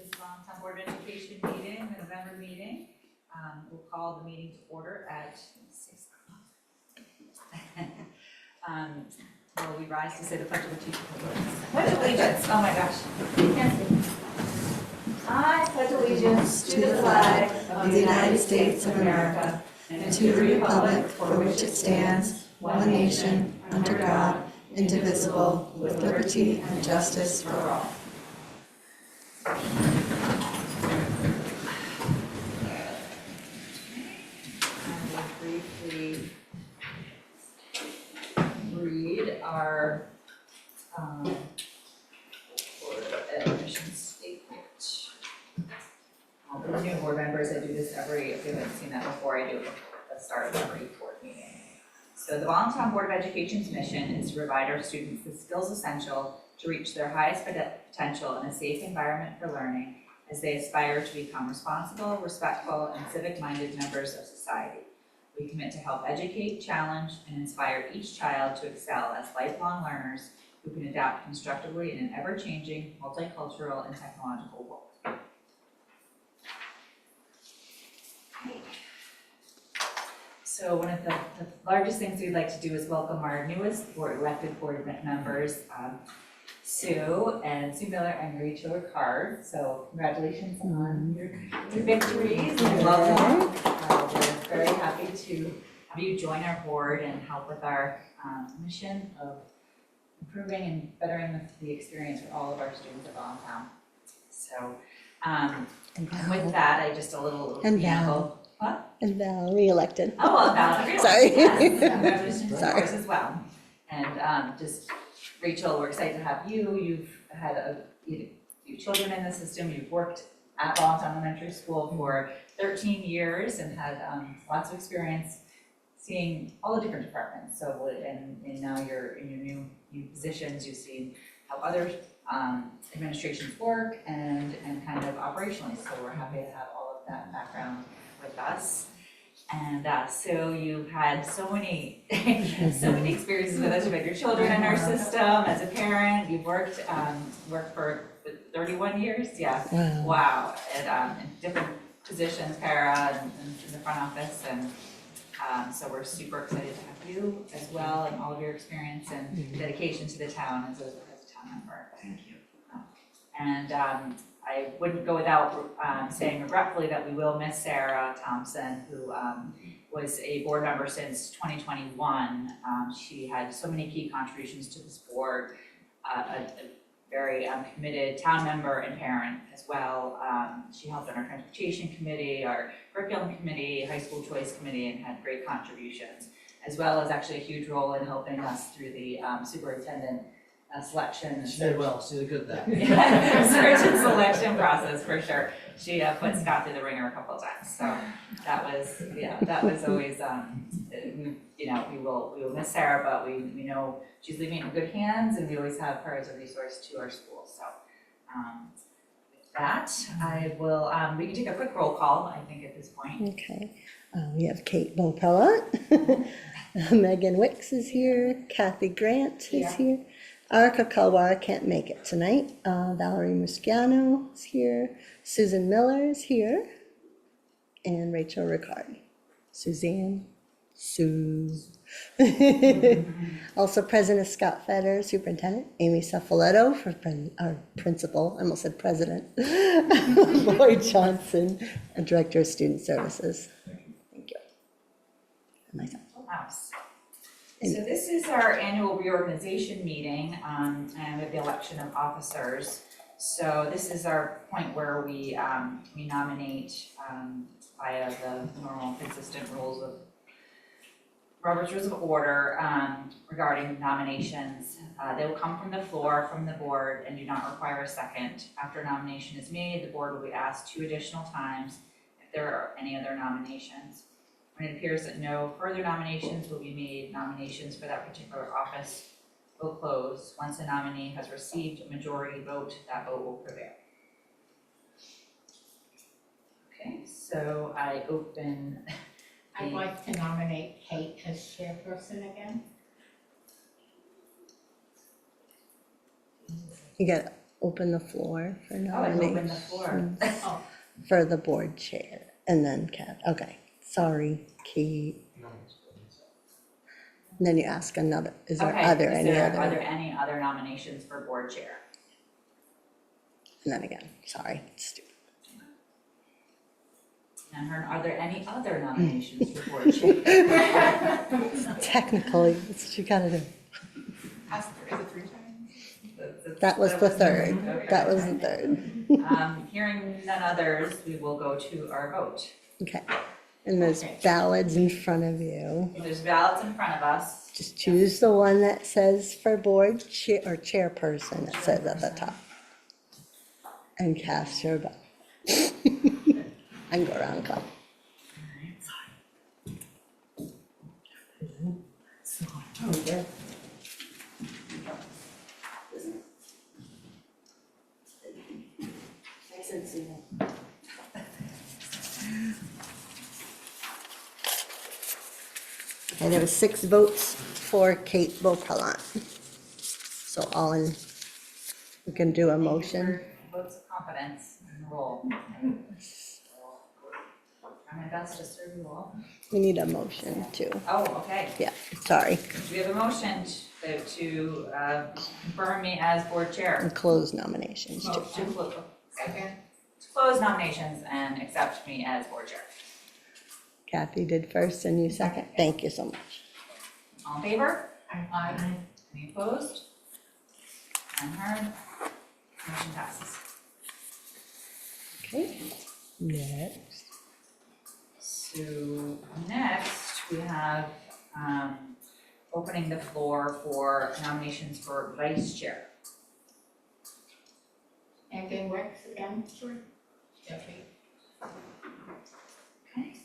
this Voluntown Board of Education meeting, the November meeting. We'll call the meeting to order at 6 o'clock. Will we rise to say the Pledge of Allegiance? Pledge of Allegiance, oh my gosh. I pledge allegiance to the flag of the United States of America and to the republic for which it stands, one nation, under God, indivisible, with liberty and justice for all. I will briefly read our admission statement. For the new board members, I do this if you haven't seen that before, I do it at the start of every board meeting. So the Voluntown Board of Education's mission is to provide our students the skills essential to reach their highest potential in a safe environment for learning as they aspire to become responsible, respectful, and civic-minded members of society. We commit to help educate, challenge, and inspire each child to excel as lifelong learners who can adapt constructively in an ever-changing, multicultural, and technological world. So one of the largest things we'd like to do is welcome our newest elected board members, Sue Miller and Rachel Ricard. So congratulations on your victories and welcome. We're very happy to have you join our board and help with our mission of improving and bettering the experience for all of our students at Voluntown. So and with that, I just a little preamble. What? And Val re-elected. Oh, well, Val re-elected. Sorry. Yes, congratulations, of course, as well. And just, Rachel, we're excited to have you. You've had a few children in the system. You've worked at Voluntown Elementary School for 13 years and had lots of experience seeing all the different departments. So, and now you're in your new positions. You've seen how other administrations work and kind of operationally. So we're happy to have all of that background with us. And so you've had so many experiences with us. You've had your children in our system as a parent. You've worked for 31 years. Yeah. Wow. In different positions, para and in the front office. And so we're super excited to have you as well and all of your experience and dedication to the town as a town member. Thank you. And I wouldn't go without saying regretfully that we will miss Sarah Thompson, who was a board member since 2021. She had so many key contributions to this board, a very committed town member and parent as well. She helped on our transportation committee, our curriculum committee, high school choice committee, and had great contributions, as well as actually a huge role in helping us through the superintendent selection. She did well, she did good at that. Yeah, search and selection process for sure. She put Scott through the ringer a couple of times, so that was always we will miss Sarah, but we know she's leaving in good hands, and we always have her as a resource to our school. So with that, I will we can take a quick roll call, I think, at this point. Okay. We have Kate Bopella. Megan Wicks is here. Kathy Grant is here. Arika Kalwara can't make it tonight. Valerie Musciano is here. Susan Miller is here. And Rachel Ricard. Suzanne. Sue. Also present is Scott Fetter, Superintendent. Amy Cefaletto, for our principal. I almost said president. Lloyd Johnson, Director of Student Services. Thank you. And myself. Wow. So this is our annual reorganization meeting and with the election of officers. So this is our point where we nominate via the normal consistent rules of Robert's Rules of Order regarding nominations. They will come from the floor, from the board, and do not require a second. After a nomination is made, the board will be asked 2 additional times if there are any other nominations. When it appears that no further nominations will be made, nominations for that particular office will close. Once a nominee has received a majority vote, that vote will prevail. Okay, so I open. I'd like to nominate Kate as chairperson again. You got open the floor for Oh, and open the floor. nominations Oh, for the board chair, and then Kat, okay, sorry, Kate. And then you ask another, are there any Are other, there any other nominations for board chair? and then again, sorry, stupid. And are there any other nominations for board chair? Technically, that's what you gotta do. Is it 3 times? That was the third, Okay. that was the third. Hearing none others, we will go to our vote. Okay, and there's Okay. ballots in front of you. There's ballots in front of us. Just choose the one that says for board chair, or chairperson, it says at the top. And cast your ballot. And go around, come. Okay, there was 6 votes for Kate Beaupellant. So all in, we can do a motion. Votes of confidence in the role. Try my best to serve you all. We need a motion too. Oh, okay. Yeah, sorry, We have a motion to confirm me as board chair. and close nominations too. second. To close nominations and accept me as board chair. Kathy did first and you second. Thank you so much. All in favor? Aye. Any opposed? None heard. Motion passes. Okay, next. So next, we have opening the floor for nominations for vice chair. And then Rex again, sure. Jeffrey. Okay.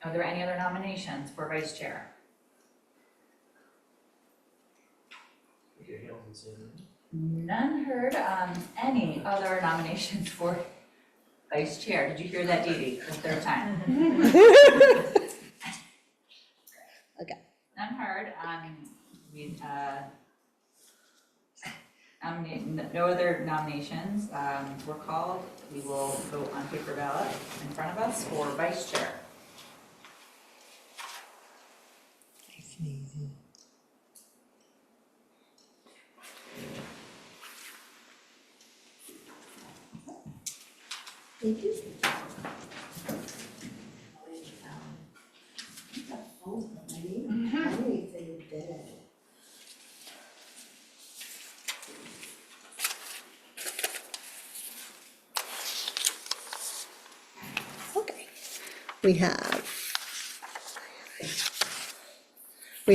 Are there any other nominations for vice chair? None heard. Any other nominations for vice chair? Did you hear that, Dee Dee, the third time? Okay, None heard. No other nominations were called. We will vote on paper ballot in front of us for vice chair. nice and easy. Thank you. Okay, we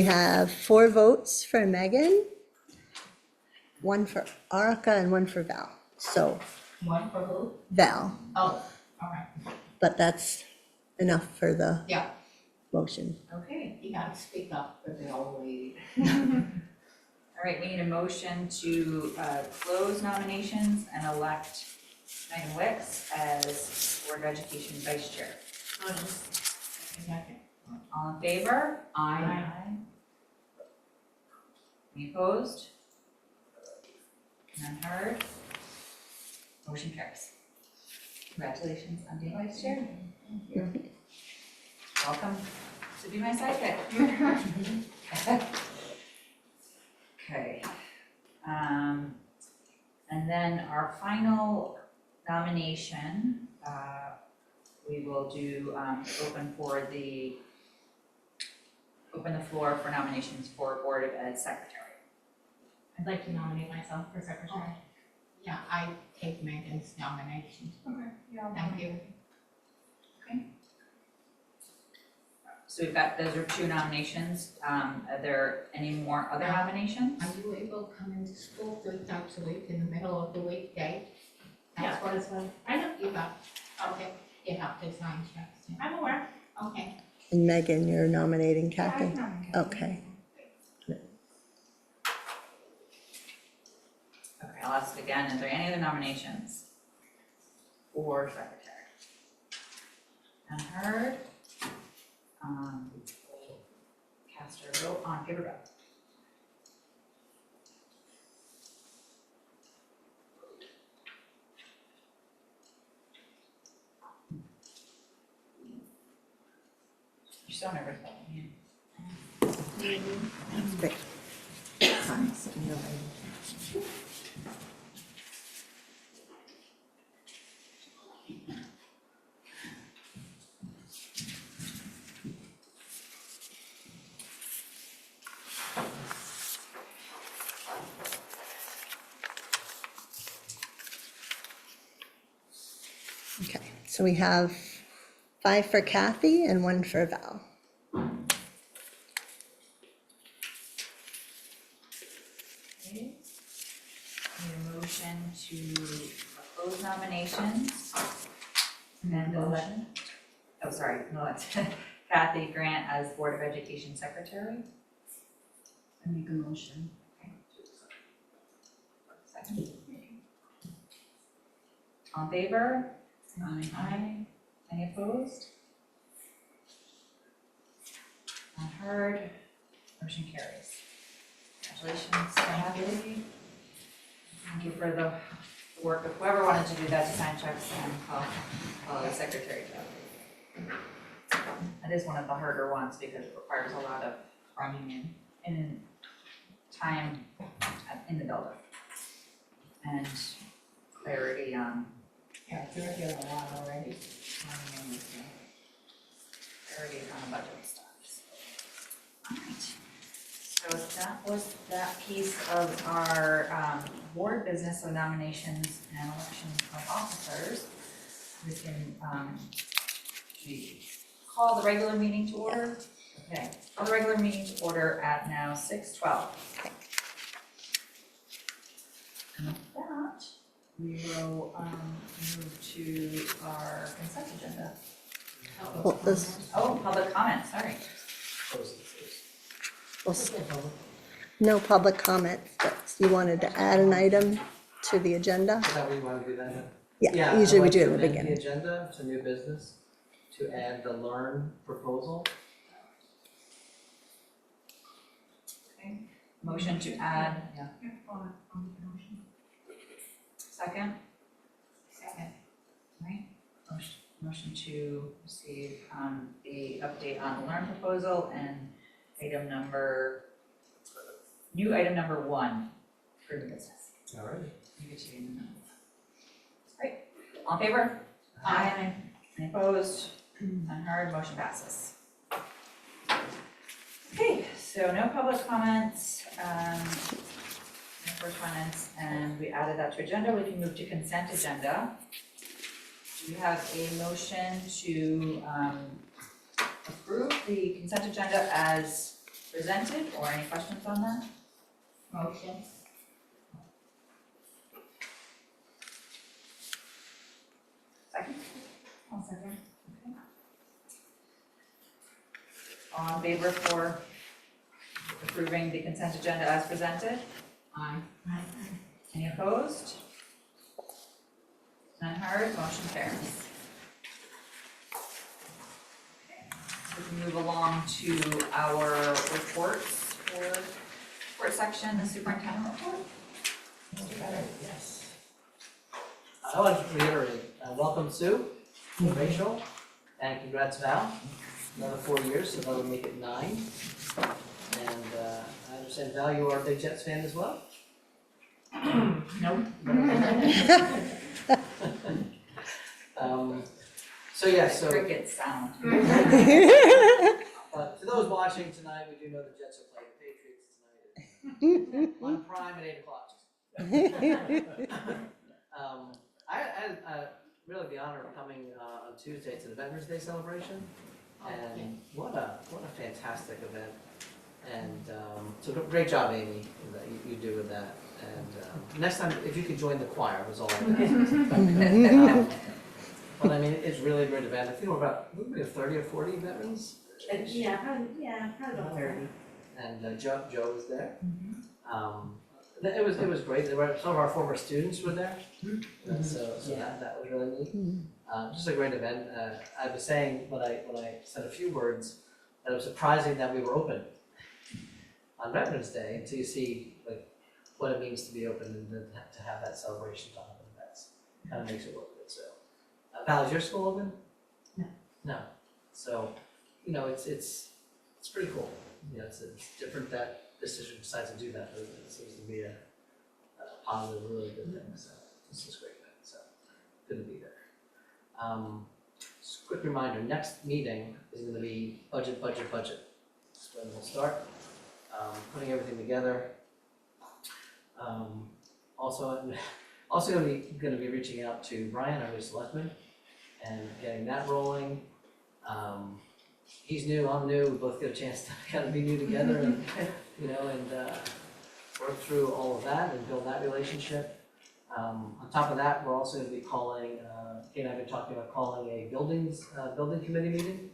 have 4 votes for Megan, 1 for Arica and 1 for Val. So One for who? Val, Oh, all right. but that's enough for the Yeah, motion. Okay. you gotta speak up for the old lady. All right, we need a motion to close nominations and elect Megan Wicks as Board of Education Vice Chair. Second. All in favor? Aye. Any opposed? None heard? Motion carries. Congratulations on being Vice Chair. Welcome to be my sidekick. Okay. And then our final nomination, we will do, open the floor for nominations for Board of Ed Secretary. I'd like to nominate myself for secretary. Yeah, I take Megan's nomination. Okay. Yeah. Thank you. So we've got, those are 2 nominations. Are there any more other nominations? Are you able to come into school 3 times a week in the middle of the weekday? Yeah, That's what that's fine. I know, you got. Okay, you have to sign checks. Yeah. I'm aware. Okay. And Megan, you're nominating Kathy? I nominate. Okay. Okay, I'll ask again, are there any other nominations for secretary? Unheard. Cast our vote on paper ballot. so nervous about me. That's great. Okay, so we have 5 for Kathy and 1 for Val. Okay. Need a motion to close nominations and elect, oh, sorry, no, it's Kathy Grant as Board of Education Secretary. I make a motion. Okay. Second. All in favor? Aye. Any opposed? Not heard. Motion carries. Congratulations, Kathy. Thank you for the work of whoever wanted to do that, to sign checks and call the secretary job. That is one of the harder ones because it requires a lot of running in time in the building. And clarity on Yeah, you're doing a lot already. clarity on the budget stuff. Alright, so that was that piece of our board business, so nominations and election of officers. We can we call the regular meeting to order. Okay, call the regular meeting to order at now 6:12. And with that, we will move to our consent agenda. Well, this, Oh, public comment, sorry. well, no public comments, but you wanted to add an item to the agenda? Is that what you want to do then? Yeah, usually we do at the I'd like to amend beginning. the agenda to new business, to add the learn proposal. Okay, motion to add, yeah, second? Second. Right, motion to receive the update on the learn proposal and new item number 1 for the business. All right. You get to do the Great, all in favor? Aye. Any opposed? None heard, motion passes. Okay, so no public comments, no correspondence, and we added that to agenda. We can move to consent agenda. Do you have a motion to approve the consent agenda as presented, or any questions on that? Motion. Second? I'll second. All in favor for approving the consent agenda as presented? Aye. Any opposed? None heard, motion carries. We can move along to our reports for report section, the superintendent report. Mr. Better. Yes. I want to reiterate, welcome Sue, Rachel, and congrats Val. Another 4 years, so that'll make it 9. And I understand Val, you are a big Jets fan as well? Nope. So yeah, so Cricket sound. to those watching tonight, we do know the Jets are playing the Patriots tonight on Prime at 8 o'clock. I had really the honor of coming on Tuesday to the Veterans Day celebration, and what a fantastic event. And so great job, Amy, that you do with that. And next time, if you could join the choir, was all I asked. But I mean, it's really a great event. I think we're about, we have 30 or 40 veterans. Probably about 30. And Joe was there. It was great. There were some of our former students were there, so that was really neat. Just a great event. I was saying when I said a few words that it was surprising that we were open on Veterans Day until you see like what it means to be open and then to have that celebration time. And that's kind of makes it worth it. So, Val, is your school open? No. No. So you know, it's pretty cool. You know, it's different that this district decides to do that, but it seems to be a positive, really good thing, so this is great, so good to be there. Just a quick reminder, next meeting is gonna be budget. That's when we'll start, putting everything together. Also gonna be reaching out to Brian, our new selectman, and getting that rolling. He's new, I'm new, we both get a chance to kind of be new together and, you know, and work through all of that and build that relationship. On top of that, we're also gonna be calling, Kate and I have been talking about calling a building committee meeting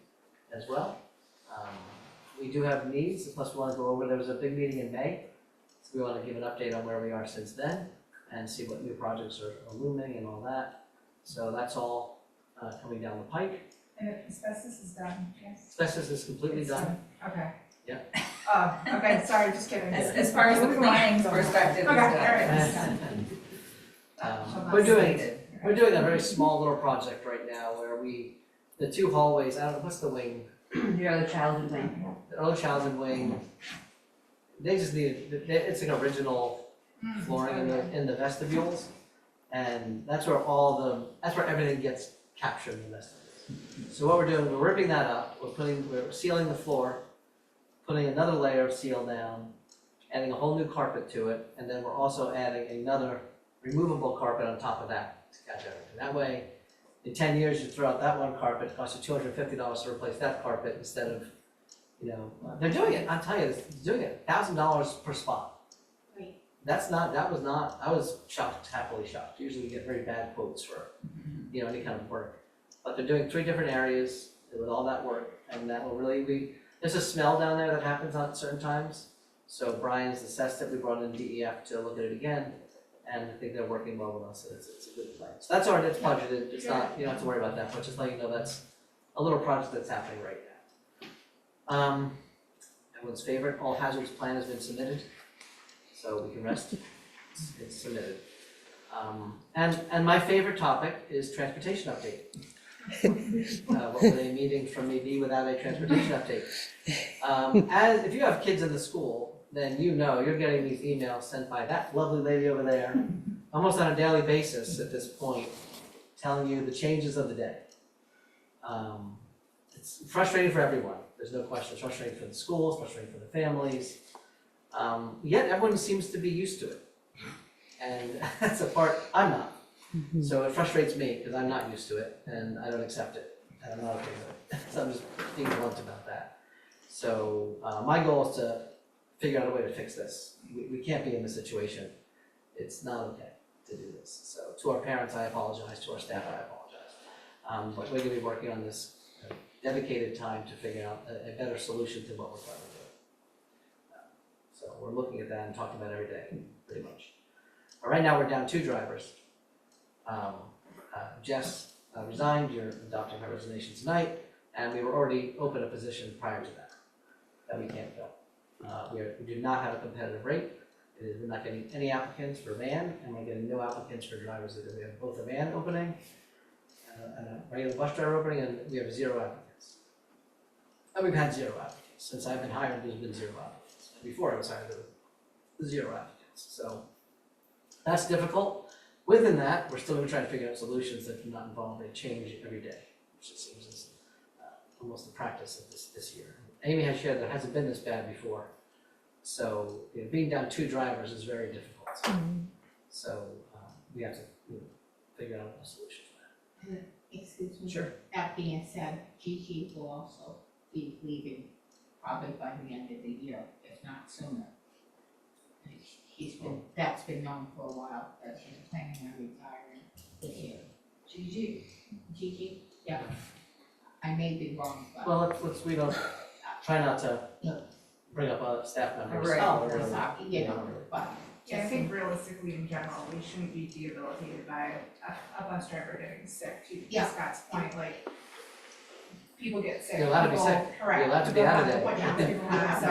as well. We do have needs, plus we wanna go over, there was a big meeting in May, so we wanna give an update on where we are since then and see what new projects are looming and all that. So that's all coming down the pike. And if asbestos is done, yes? Asbestos is completely It's done. Okay. Yeah. Okay, sorry, just kidding. As far as the planning's perspective, Okay, it's all done. right. We're doing a very small little project right now where the two hallways, I don't know, what's the wing? The early childhood wing. The early childhood wing, they just need, it's like original flooring in the vestibules. And that's where everything gets captured in the vestibules. So what we're doing, we're ripping that up, we're sealing the floor, putting another layer of seal down, adding a whole new carpet to it, and then we're also adding another removable carpet on top of that to catch everything. That way, in 10 years, you throw out that one carpet, it costs you $250 to replace that carpet instead of, you know, they're doing it, I'll tell you, they're doing it, $1,000 per spot. Right. I was shocked, happily shocked. Usually we get very bad quotes for, you know, any kind of work. But they're doing 3 different areas with all that work, and that will really be, there's a smell down there that happens at certain times. So Brian's assessed it, we brought in DEF to look at it again, and I think they're working well with us, it's a good plan. So that's already, it's budgeted, it's not, you don't have to worry about that, but just let you know that's a little project that's happening right now. Everyone's favorite, all hazards plan has been submitted, so we can rest, it's submitted. And my favorite topic is transportation update. What would a meeting from me be without a transportation update? As if you have kids in the school, then you know you're getting these emails sent by that lovely lady over there, almost on a daily basis at this point, telling you the changes of the day. It's frustrating for everyone, there's no question, it's frustrating for the schools, frustrating for the families, yet everyone seems to be used to it. And that's a part I'm not. So it frustrates me because I'm not used to it and I don't accept it and I'm not okay with it. So I'm just being blunt about that. So my goal is to figure out a way to fix this. We can't be in this situation. It's not okay to do this. So to our parents, I apologize. To our staff, I apologize. But we're going to be working on this dedicated time to figure out a better solution to what we're trying to do. So we're looking at that and talking about it every day, pretty much. But right now, we're down 2 drivers. Jess resigned, you're adopting her resignation tonight, and we were already open a position prior to that we can't fill. We do not have a competitive rate. We're not getting any applicants for van, and we're getting no applicants for drivers either. We have both a van opening and a regular bus driver opening, and we have 0 applicants. And we've had 0 applicants. Since I've been hired, there's been 0 applicants. And before I was hired, there was 0 applicants. So that's difficult. Within that, we're still going to try to figure out solutions that do not involve a change every day, which it seems is almost the practice of this year. Amy has shared that it hasn't been this bad before, so being down 2 drivers is very difficult. So we have to figure out a solution for that. Excuse me. Sure. That being said, Gigi will also be leaving probably by the end of the year, if not sooner. That's been known for a while, that he's planning on retiring this year. Gigi, yeah. I may be wrong, but. Well, we don't, try not to Yeah. bring up staff members. Right. Oh, Or really, sorry, you know, but. Yeah, I think realistically in general, we shouldn't be debilitated by a bus driver getting sick, to Yeah. Scott's point, like, people get sick. You're allowed to be people- sick. Correct. You're allowed to be People out of have there. appointments, people have- So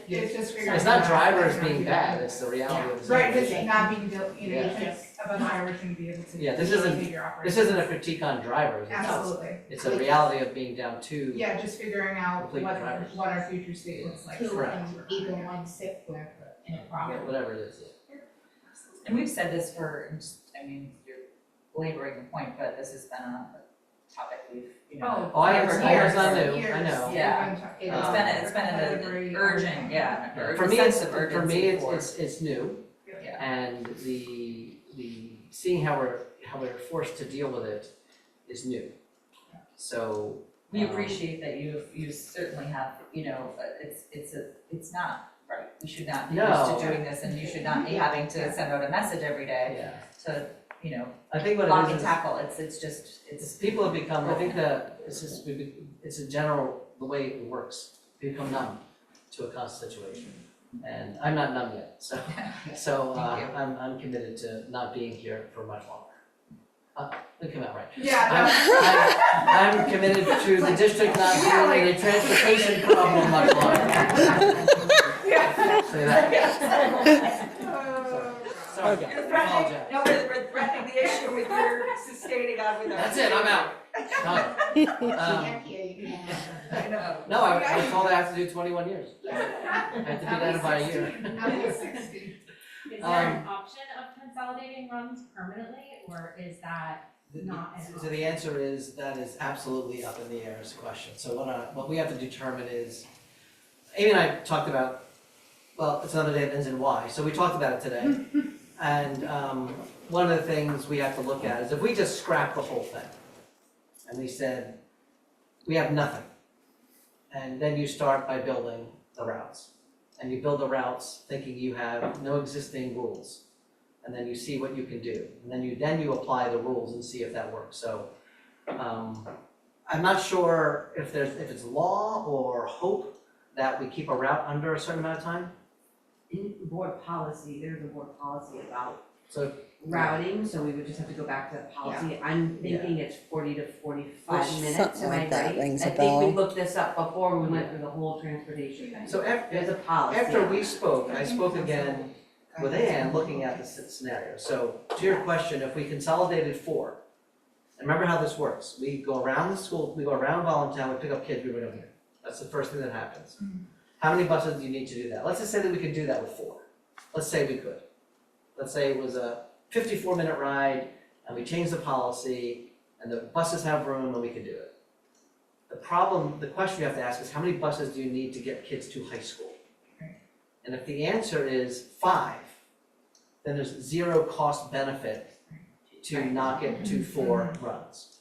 it's just figuring. It's not out drivers how being to- bad, it's the reality of the Right, situation. just not being, you know, Yeah. just a driver shouldn't be able to. Yeah, this isn't- facilitate your This operations. isn't a critique on drivers, Absolutely. it's a reality of being down two. Yeah, just figuring out Complete what, drivers. what our future state looks like. Two Correct. and even one sick worker in a Yeah, problem. whatever it is, And we've said this for, I mean, you're belaboring the point, but this has been a topic we've, you know. Oh, I covered understand. It's not years. new. I know. Yeah. It's It's been an urgent, yeah, For a me, sense it's, of for urgency me, for. it's new, Yeah. and the seeing how we're forced to deal with it is new. So. We appreciate that you certainly have, you know, it's not right. We should not be used No. to doing this, and you should not be having to send out a message every day Yeah, to, you know, I think what block it and is tackle. It's just, is people have become, I think that it's a general, the way it works, we become numb to a constant situation. And I'm not numb yet, so Thank you. I'm committed to not being here for much longer. It came out right. Yeah, I'm committed to the district not being in a transportation problem much longer. Say that. Sorry, You're I threatening, apologize. no, we're threatening the issue with your sustaining on with our. That's it, I'm out. Done. Can't hear you now. I know. No, I was told I have to do 21 years. I have to do that in about a year. At least 60. Is there an option of consolidating runs permanently, or is that not an So the answer is, that is absolutely up in the air as a question. So what we have to determine is, Amy and I talked about, well, it's another day that ends in Y, so we talked about it today. And one of the things we have to look at is if we just scrap the whole thing, and we said, we have nothing. And then you start by building the routes. And you build the routes thinking you have no existing rules. And then you see what you can do. And then you apply the rules and see if that works. So I'm not sure if it's law or hope that we keep a route under a certain amount of time. In board policy, there's a board policy about So routing, so we would just have to go back to that policy. I'm thinking it's 40 to 45 minutes, Something am I like that right? rings a I think we bell. looked this up before we went through the whole transportation. so There's a policy. after we spoke, I spoke again with Ann, looking at the scenario. So to your question, if we consolidated 4, and remember how this works, we go around the school, we go around Voluntown, we pick up kids, we bring them here. That's the first thing that happens. How many buses do you need to do that? Let's just say that we could do that with 4. Let's say we could. Let's say it was a 54-minute ride, and we changed the policy, and the buses have room, and we can do it. The question you have to ask is, how many buses do you need to get kids to high school? And if the answer is 5, then there's 0 cost benefit to knock it to 4 runs.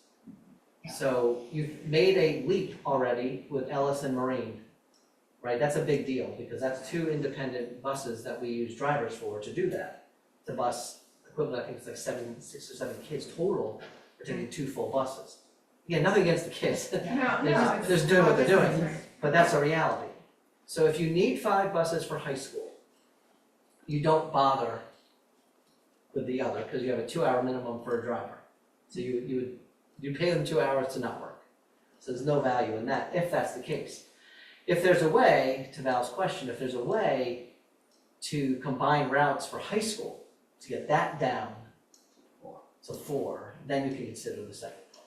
So you've made a leap already with Ellis and Marine, right? That's a big deal, because that's 2 independent buses that we use drivers for to do that. The bus equivalent, I think it's like 6 or 7 kids total, we're taking 2 full buses. Again, nothing against the kids, No, They're no. just doing what they're doing. Right. but that's a reality. So if you need 5 buses for high school, you don't bother with the other, because you have a 2-hour minimum for a driver. So you pay them 2 hours to not work. So there's no value in that, if that's the case. If there's a way, to Val's question, if there's a way to combine routes for high school, to get that down to 4, then you can consider the second part.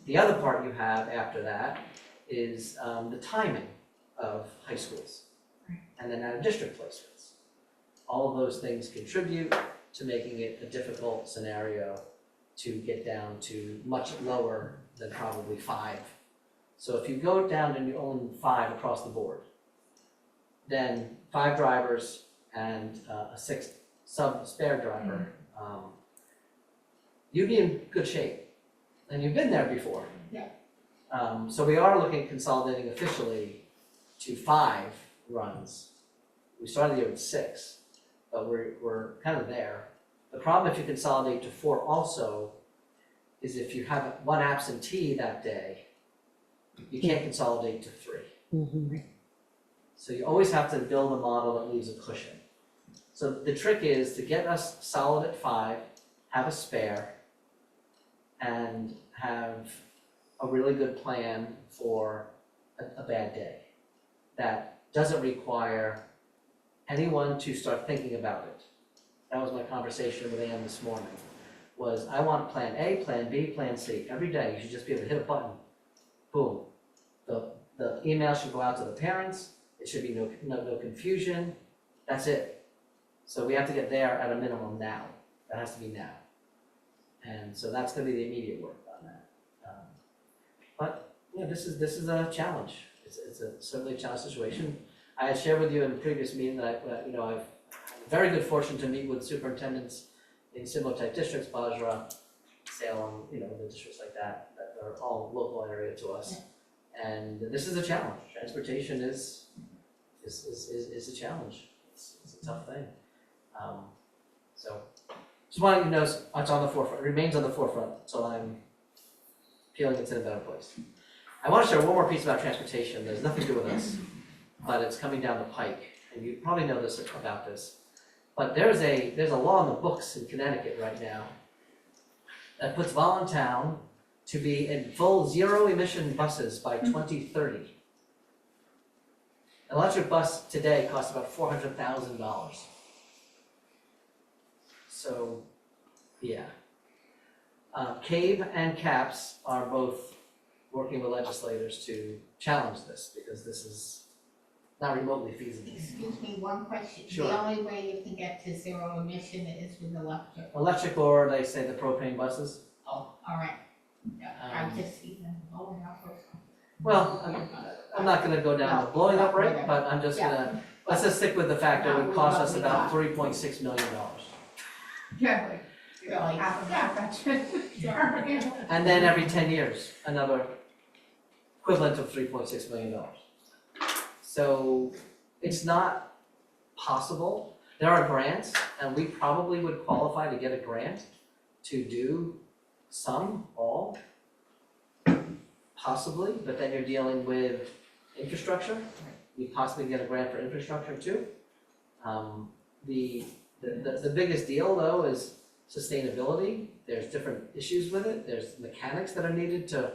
The other part you have after that is the timing of high schools, and then out of district placements. All of those things contribute to making it a difficult scenario to get down to much lower than probably 5. So if you go down and you own 5 across the board, then 5 drivers and a 6th spare driver, you'd be in good shape. And you've been there before. Yeah. So we are looking at consolidating officially to 5 runs. We started the year with 6, but we're kind of there. The problem if you consolidate to 4 also is if you have 1 absentee that day, you can't consolidate to 3. Mhm. So you always have to build a model that leaves a cushion. So the trick is to get us solid at 5, have a spare, and have a really good plan for a bad day that doesn't require anyone to start thinking about it. That was my conversation with Ann this morning, was I want plan A, plan B, plan C. Every day, you should just be able to hit a button, boom. The email should go out to the parents, it should be no confusion, that's it. So we have to get there at a minimum now, that has to be now. And so that's gonna be the immediate work on that. But, you know, this is a challenge, it's certainly a challenge situation. I had shared with you in a previous meeting that I've had very good fortune to meet with superintendents in similar type districts, Basra, Salem, the districts like that are all local area to us. And this is a challenge, transportation is a challenge, it's a tough thing. So, just wanted you to know it's on the forefront, it remains on the forefront, so I'm feeling it's in a better place. I want to share one more piece about transportation, there's nothing to do with us, but it's coming down the pike, and you probably know this about this. But there's a law in the books in Connecticut right now that puts Voluntown to be in full zero emission buses by 2030. An electric bus today costs about $400,000. So, yeah. CABE and CAPS are both working with legislators to challenge this because this is not remotely feasible. Excuse me, one question. Sure. The only way you can get to zero emission is with electric. Electric, or they say the propane buses. Oh, all right. Yeah, I'm just even blowing up or something. Well, I'm not gonna go down the blowing up rate, but I'm just gonna, let's just stick with the fact that it would cost us about $3.6 million. Yeah, like, Really? half of that budget. Sorry. And then every 10 years, another equivalent of $3.6 million. So it's not possible. There are grants, and we probably would qualify to get a grant to do some, all, possibly, but then you're dealing with infrastructure. You possibly get a grant for infrastructure too. The biggest deal though is sustainability. There's different issues with it. There's mechanics that are needed to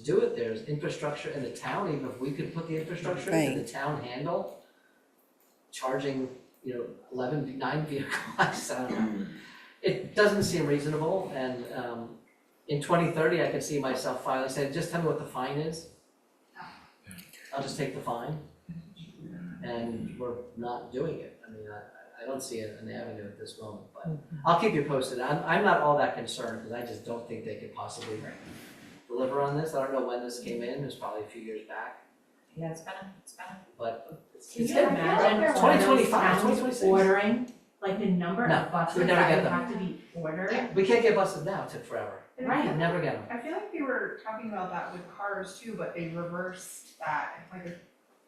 do it. There's infrastructure in the town, even if we could put the infrastructure in, can the town handle charging, 9 vehicles? I don't know. It doesn't seem reasonable, and in 2030, I could see myself finally saying, just tell me what the fine is. I'll just take the fine. And we're not doing it. I mean, I don't see an avenue at this moment, but I'll keep you posted. I'm not all that concerned, because I just don't think they could possibly deliver on this. I don't know when this came in, it was probably a few years back, Yeah, it's been but Can it's you imagine It's all those 2025, towns 2026. ordering, like the number No, of buses we that never get would them. have to be ordered? we can't get buses now, it took forever. Right. We'll never get them. I feel like they were talking about that with cars too, but they reversed that, like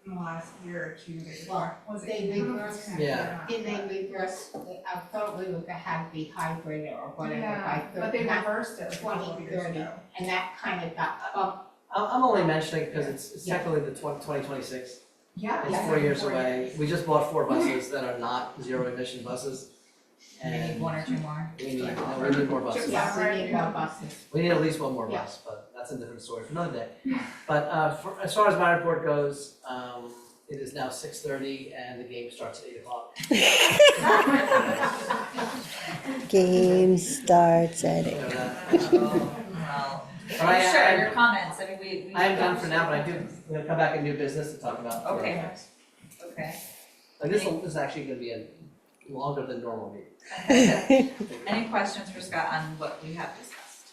in the last year or two, they Well, was it? they reversed it. Yeah. Did they reverse, I thought we were gonna have the hybrid or whatever Yeah, by but they not- reversed it a couple of years 2030. ago. and that kind of got bumped. I'm only mentioning it because it's technically the 2026. Yeah. It's 4 years away. We just bought 4 buses that are not zero emission buses. We need And one or two more. we need more buses. Yeah, we need more buses. We need at least one more bus, but that's a different story for another day. But as far as my report goes, it is now 6:30 and the game starts at 8 o'clock. Game starts at So 8. Well, But I- sure, I- your comments, I mean, we. I am done for now, but I do, we're gonna come back in new business to talk about. Okay. Okay. Like this is actually gonna be a longer than normal meeting. Any questions for Scott on what we have discussed?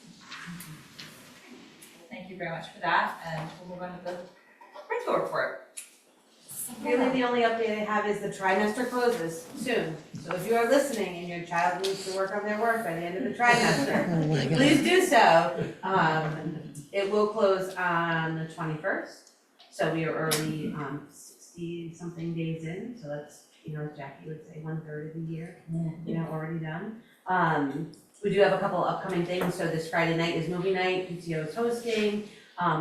Thank you very much for that, and we'll move on to the principal report. Really, the only update I have is the trimester closes soon. So if you are listening and your child needs to work on their work by the end of the trimester, Oh my God. please do so. It will close on the 21st. So we are already 60-something days in, so that's, as Jackie would say, 1/3 of the year, already done. We do have a couple upcoming things, so this Friday night is movie night, PTO is hosting.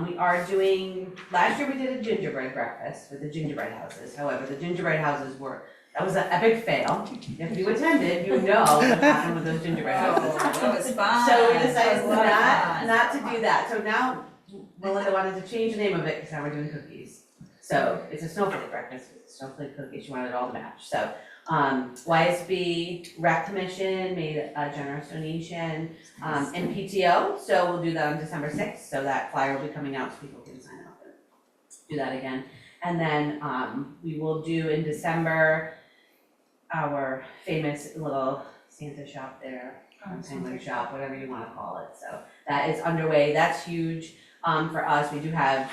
We are doing, last year we did a gingerbread breakfast with the gingerbread houses, however, the gingerbread houses that was an epic fail. If you attended, you know what happened with those gingerbread houses. Oh, that was fun. So we That decided was a lot of fun. not to do that, so now Melinda wanted to change the name of it because now we're doing cookies. So it's a snowflake breakfast, it's a snowflake cookie, she wanted it all to match, so. YSB Rec Commission made a generous donation, and PTO, so we'll do that on December 6th, so that flyer will be coming out so people can sign up and do that again. And then, we will do in December, our famous little Santa shop there, penguin shop, whatever you wanna call it, so that is underway, that's huge, for us, we do have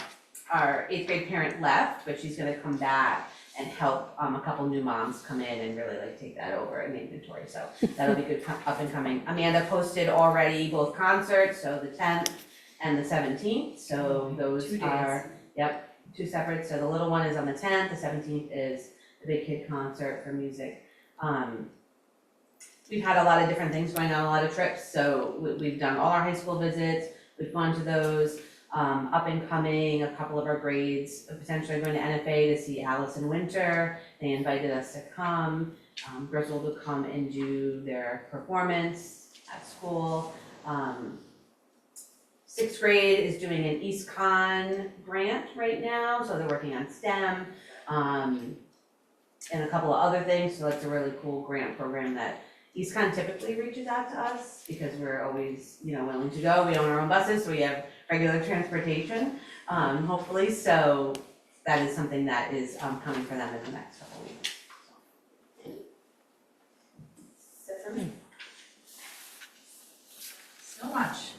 our 8th grade parent left, but she's gonna come back and help a couple new moms come in and really like take that over and inventory, so that'll be good up and coming. Amanda posted already both concerts, so the 10th and the 17th, so those 2 days. are, yep, 2 separate, so the little one is on the 10th, the 17th is the big kid concert for music. We've had a lot of different things going on, a lot of trips, so we've done all our high school visits, we've gone to those. Up and coming, a couple of our grades potentially going to NFA to see Alice in Winter. They invited us to come. Griswold will come and do their performance at school. 6th grade is doing an East Con grant right now, so they're working on STEM and a couple of other things. So that's a really cool grant program that EastCon typically reaches out to us because we're always, willing to go. We own our own buses, so we have regular transportation, hopefully. So that is something that is coming for them in the next couple of weeks. So for me. So much.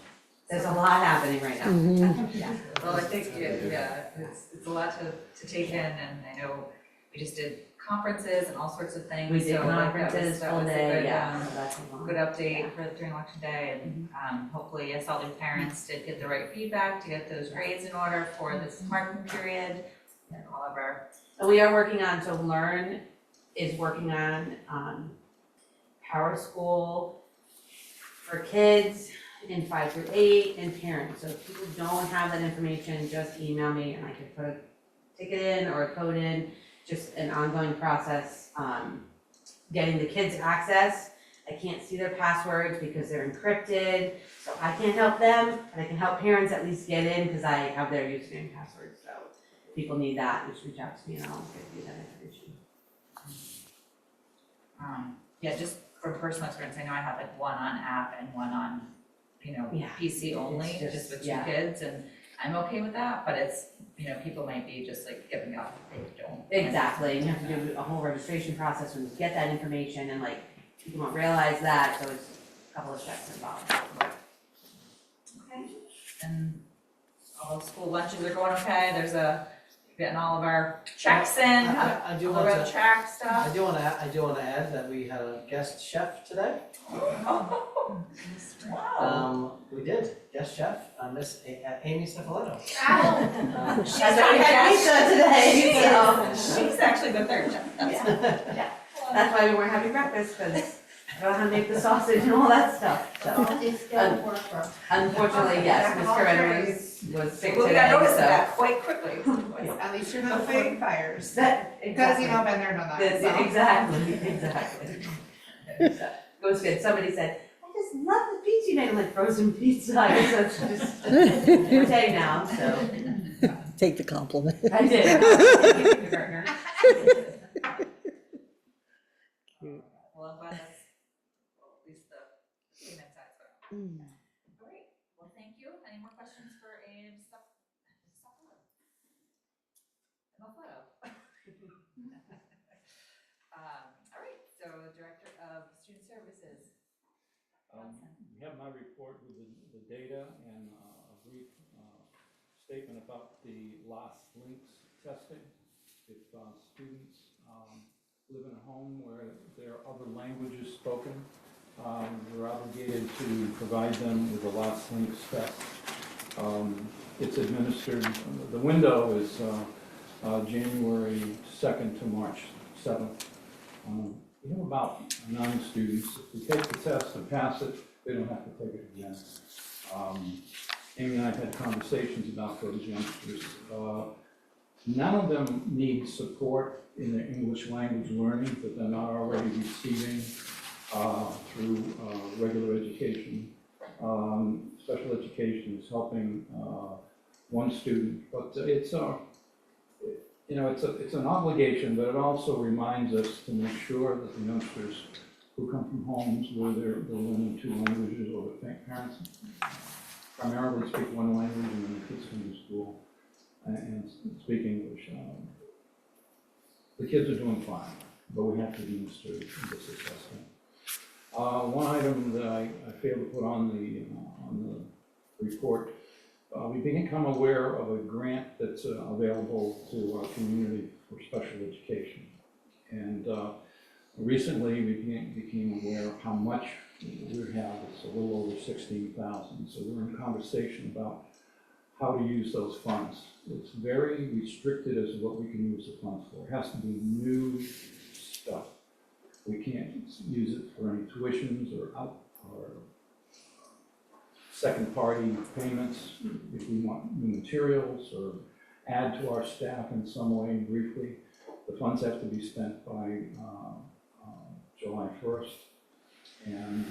There's a lot happening right now. Mhm. Well, I think, it's a lot to take in, and I know we just did conferences and all sorts of things. We did so, like, conferences that all was a day, good, yeah, so that's a lot. good update for during election day, and hopefully, yes, all the parents did get the right feedback to get those grades in order for this marking period. And all of our, And we are working on, so Learn is working on Power School for kids in 5 through 8 and parents. So if people don't have that information, just email me and I can put a ticket in or a code in. Just an ongoing process, getting the kids access. I can't see their passwords because they're encrypted, so I can't help them, but I can help parents at least get in because I have their username and password. So if people need that, just reach out to me and I'll give you that information. just from personal experience, I know I have like one on app and one on, Yeah. PC only, It's just with 2 yeah. kids, and I'm okay with that, but it's, people might be just like giving up if they don't. Exactly, and you have to do a whole registration process when you get that information and people don't realize that, so it's a couple of steps involved. Okay, and all the school lunches are going okay, getting all of our checks in, I do all want of our to, track stuff. I do want to add that we had a guest chef today. Wow. We did, guest chef, Miss Amy Cefaletto. She's That's not why we had guest. pizza today, so. She's actually the third chef, That's why we weren't having breakfast, because I don't know how to make the sausage and all that stuff, so. It's still work for. Unfortunately, yes, Ms. Coretta was sick Well, we today, got noticed so. that quite quickly. At least you're not fighting fires. That, Because exactly. been there, done that, so. Exactly. So, it was good, somebody said, I just love the pizza you made, I'm like, frozen pizza, I guess that's just forte now, so. Take the compliment. I did. Thank you, Gardner. Well, I'm glad that's, at least the payment side's going. Mm. All right, well, thank you. Any more questions for Abe Cefaletto? All right, so Director of Student Services. We have my report with the data and a brief statement about the last links testing. If students live in a home where there are other languages spoken, we're obligated to provide them with a last links test. It's administered, the window is January 2nd to March 7th. We have about 9 students. If we take the test and pass it, they don't have to take it again. Amy and I have had conversations about those youngsters. None of them need support in their English language learning that they're not already receiving through regular education. Special education is helping one student, but it's it's an obligation, but it also reminds us to make sure that the youngsters who come from homes where they're learning two languages, or the parents primarily speak one language, and then the kids come to school and speak English. The kids are doing fine, but we have to administer this assessment. One item that I failed to put on the report, we became aware of a grant that's available to our community for special education. And recently we became aware of how much we have. It's a little over 16,000. So we're in conversation about how to use those funds. It's very restricted as to what we can use the funds for. It has to be new stuff. We can't use it for any tuitions or second-party payments. If we want new materials or add to our staff in some way briefly, the funds have to be spent by July 1st. And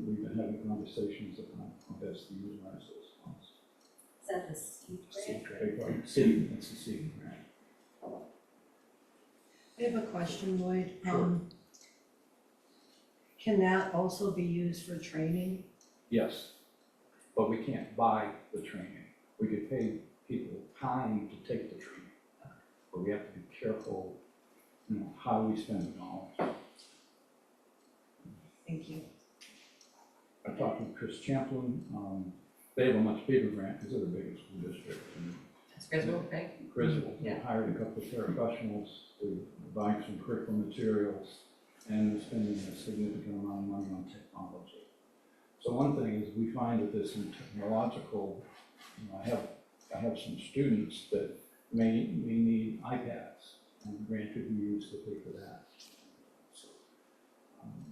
we've been having conversations about how best to utilize those funds. Is that the seed grant? Seed, it's a seed grant. I have a question, Lloyd. Sure. Can that also be used for training? Yes, but we can't buy the training. We could pay people time to take the training, but we have to be careful, how we spend the dollars. Thank you. I talked with Chris Champlin. They have a much bigger grant because they're the biggest school district. And That's Griswold, right? Griswold, Yeah. hired a couple of paraprofessionals to buy some curriculum materials, and they're spending a significant amount of money on technology. So one thing is we find that there's some technological, I have some students that may need iPads, and the grant could be used to pay for that. So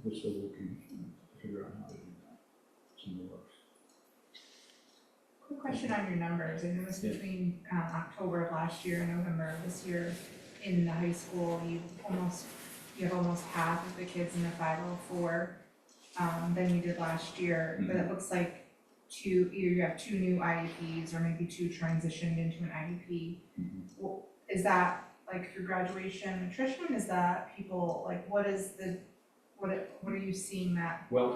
we're still looking to figure out how to do that. It's in the works. Quick question on your numbers. I noticed Yeah. between October of last year and November of this year in the high school, you have almost half of the kids in the 504 than you did last year. But it looks like either you have two new IEPs or maybe two transitioned into an IEP. Well, is that like through graduation attrition? Is that people, like what are you seeing that? Well,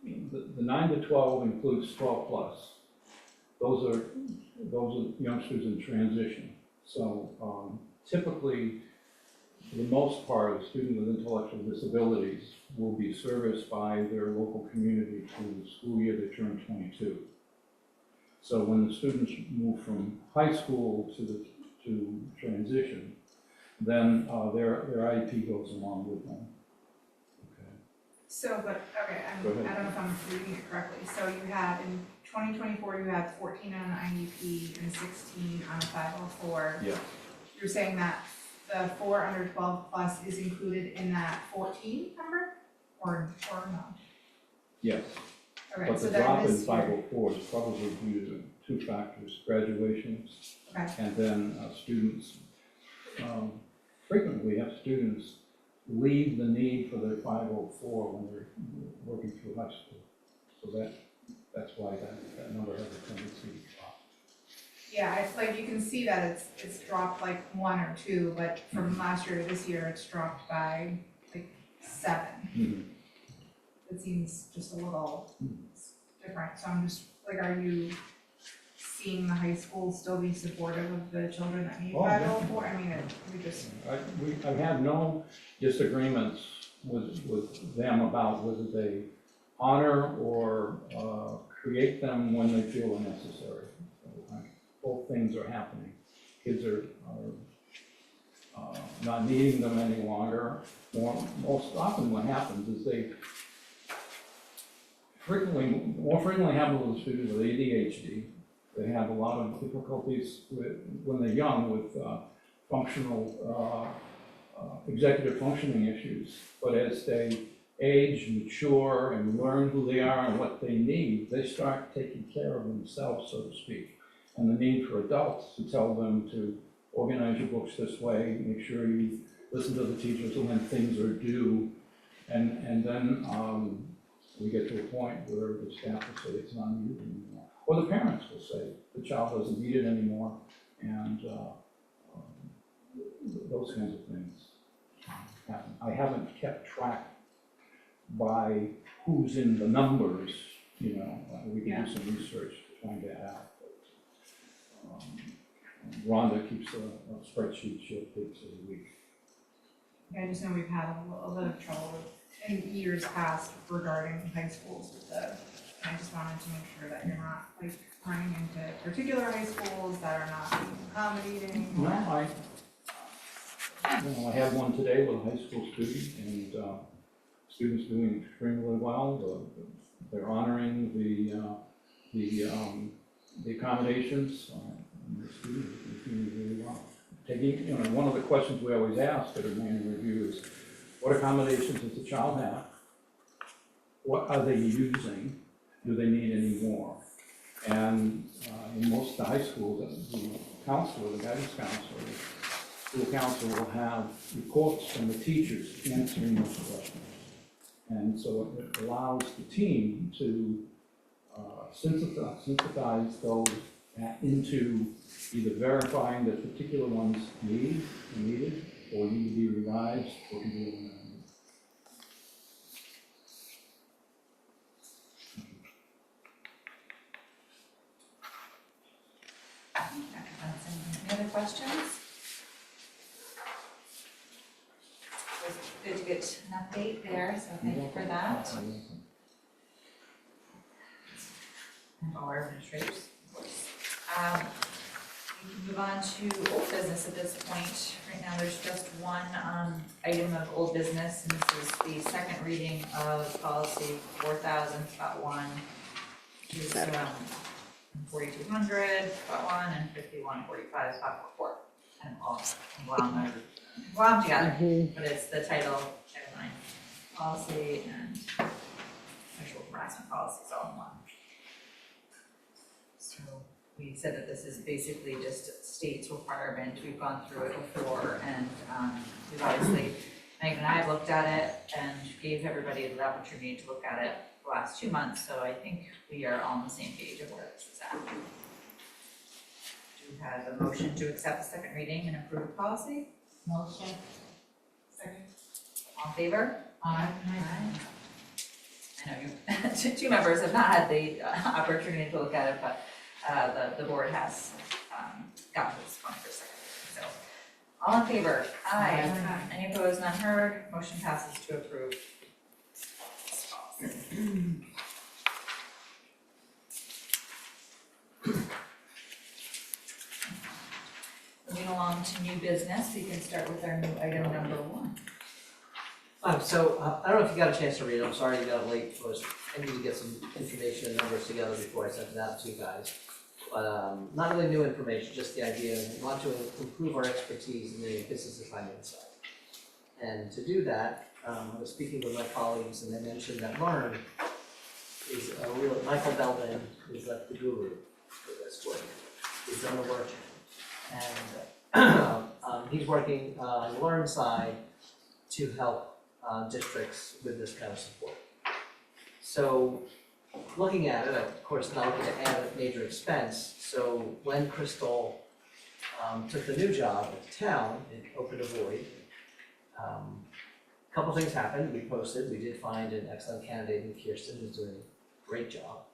the 9 to 12 includes 12 plus. Those are youngsters in transition. So typically, for the most part, a student with intellectual disabilities will be serviced by their local community through the school year they turn 22. So when the students move from high school to transition, then their IEP goes along with them. Okay. So, Go ahead. I don't know if I'm reading it correctly. So you had in 2024, you had 14 on an IEP and 16 on a 504. Yeah. You're saying that the 4 under 12 plus is included in that 14 number, or no? Yes. Okay, But so the then drop in this year, 504 is probably due to two factors: graduations, okay, and then students. Frequently, we have students leave the need for their 504 when they're working through high school. So that's why that number has a tendency to drop. yeah, it's like you can see that it's dropped like 1 or 2, but from last year to this year, it's dropped by like 7. Mhm. It seems just a little different, so I'm just, like, are you seeing the high school still be supportive of the children that need Oh, 504? I mean, we just, I've had no disagreements with them about whether they honor or create them when they feel are necessary. Both things are happening. Kids are not needing them any longer. Most often what happens is they more frequently happen with students with ADHD. They have a lot of difficulties when they're young with functional, executive functioning issues. But as they age, mature, and learn who they are and what they need, they start taking care of themselves, so to speak. And the need for adults to tell them to organize your books this way, make sure you listen to the teachers when things are due, and then we get to a point where the staff will say it's not needed anymore. or the parents will say the child doesn't need it anymore, and those kinds of things happen. I haven't kept track by who's in the numbers, you know, we can do some research to find that out. But, Rhonda keeps a spreadsheet she updates every week. Yeah, I just know we've had a little bit of trouble in years past regarding high schools with the, I just wanted to make sure that you're not like running into particular high schools that are not being accommodating. No, I had one today with a high school student, and students doing extremely well. They're honoring the accommodations, and the students are doing really well. Taking, you know, one of the questions we always ask at an annual review is, what accommodations does the child have? What are they using? Do they need any more? And in most of the high schools, the counselor, the guidance counselor, the school counselor will have reports from the teachers answering those questions. And so it allows the team to synthesize those into either verifying that particular ones needed, or need to be revised, or can be eliminated. Any other questions? It was good to get an update there, so thank you for that. And all our administrators, of course. We can move on to old business at this point. Right now, there's just one item of old business, and this is the second reading of policy 4000.1, which is 4200, spot 1, and 5145, spot 4. And all glom together, but it's the title, headline, policy, and sexual harassment policies all in one. So we said that this is basically just state's requirement. We've gone through it before, and we've obviously, Megan and I have looked at it and gave everybody the opportunity to look at it the last 2 months, so I think we are all on the same page of where this is at. Do we have a motion to accept the second reading and approve the policy? Motion. Second. All in favor? Aye. I know you, two members have not had the opportunity to look at it, but the board has gotten to this point for a second. So, all in favor? Aye. Any opposed, none heard, motion passes to approve this policy. Moving along to new business, we can start with our new item number 1. So I don't know if you got a chance to read it, I'm sorry you got it late, I need to get some information and numbers together before I sent it out to you guys. But not really new information, just the idea, we want to improve our expertise in the business and finance side. And to do that, I was speaking with my colleagues and they mentioned that Learn is a real, Michael Belvin is like the guru for this work. He's done the work, and he's working on the Learn side to help districts with this kind of support. So looking at it, of course, not looking to add a major expense, so when Crystal took the new job at the town, it opened a void. A couple things happened. We posted, we did find an excellent candidate in Kirsten who's doing a great job.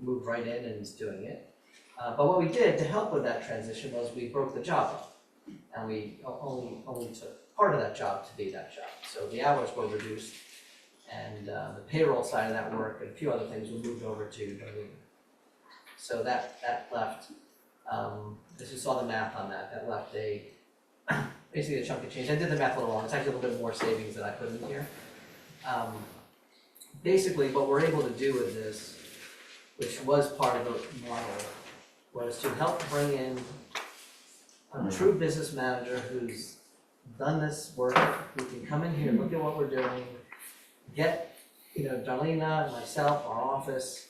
Moved right in and is doing it. But what we did to help with that transition was we broke the job up. And we only took part of that job to be that job. So the hours were reduced, and the payroll side of that work and a few other things were moved over to Darlene. So that left, as you saw the math on that, that left basically a chunk of change. I did the math a little wrong, it's actually a little bit more savings than I put in here. Basically, what we're able to do with this, which was part of the model, was to help bring in a true business manager who's done this work, who can come in here, look at what we're doing, get, Darlena and myself, our office,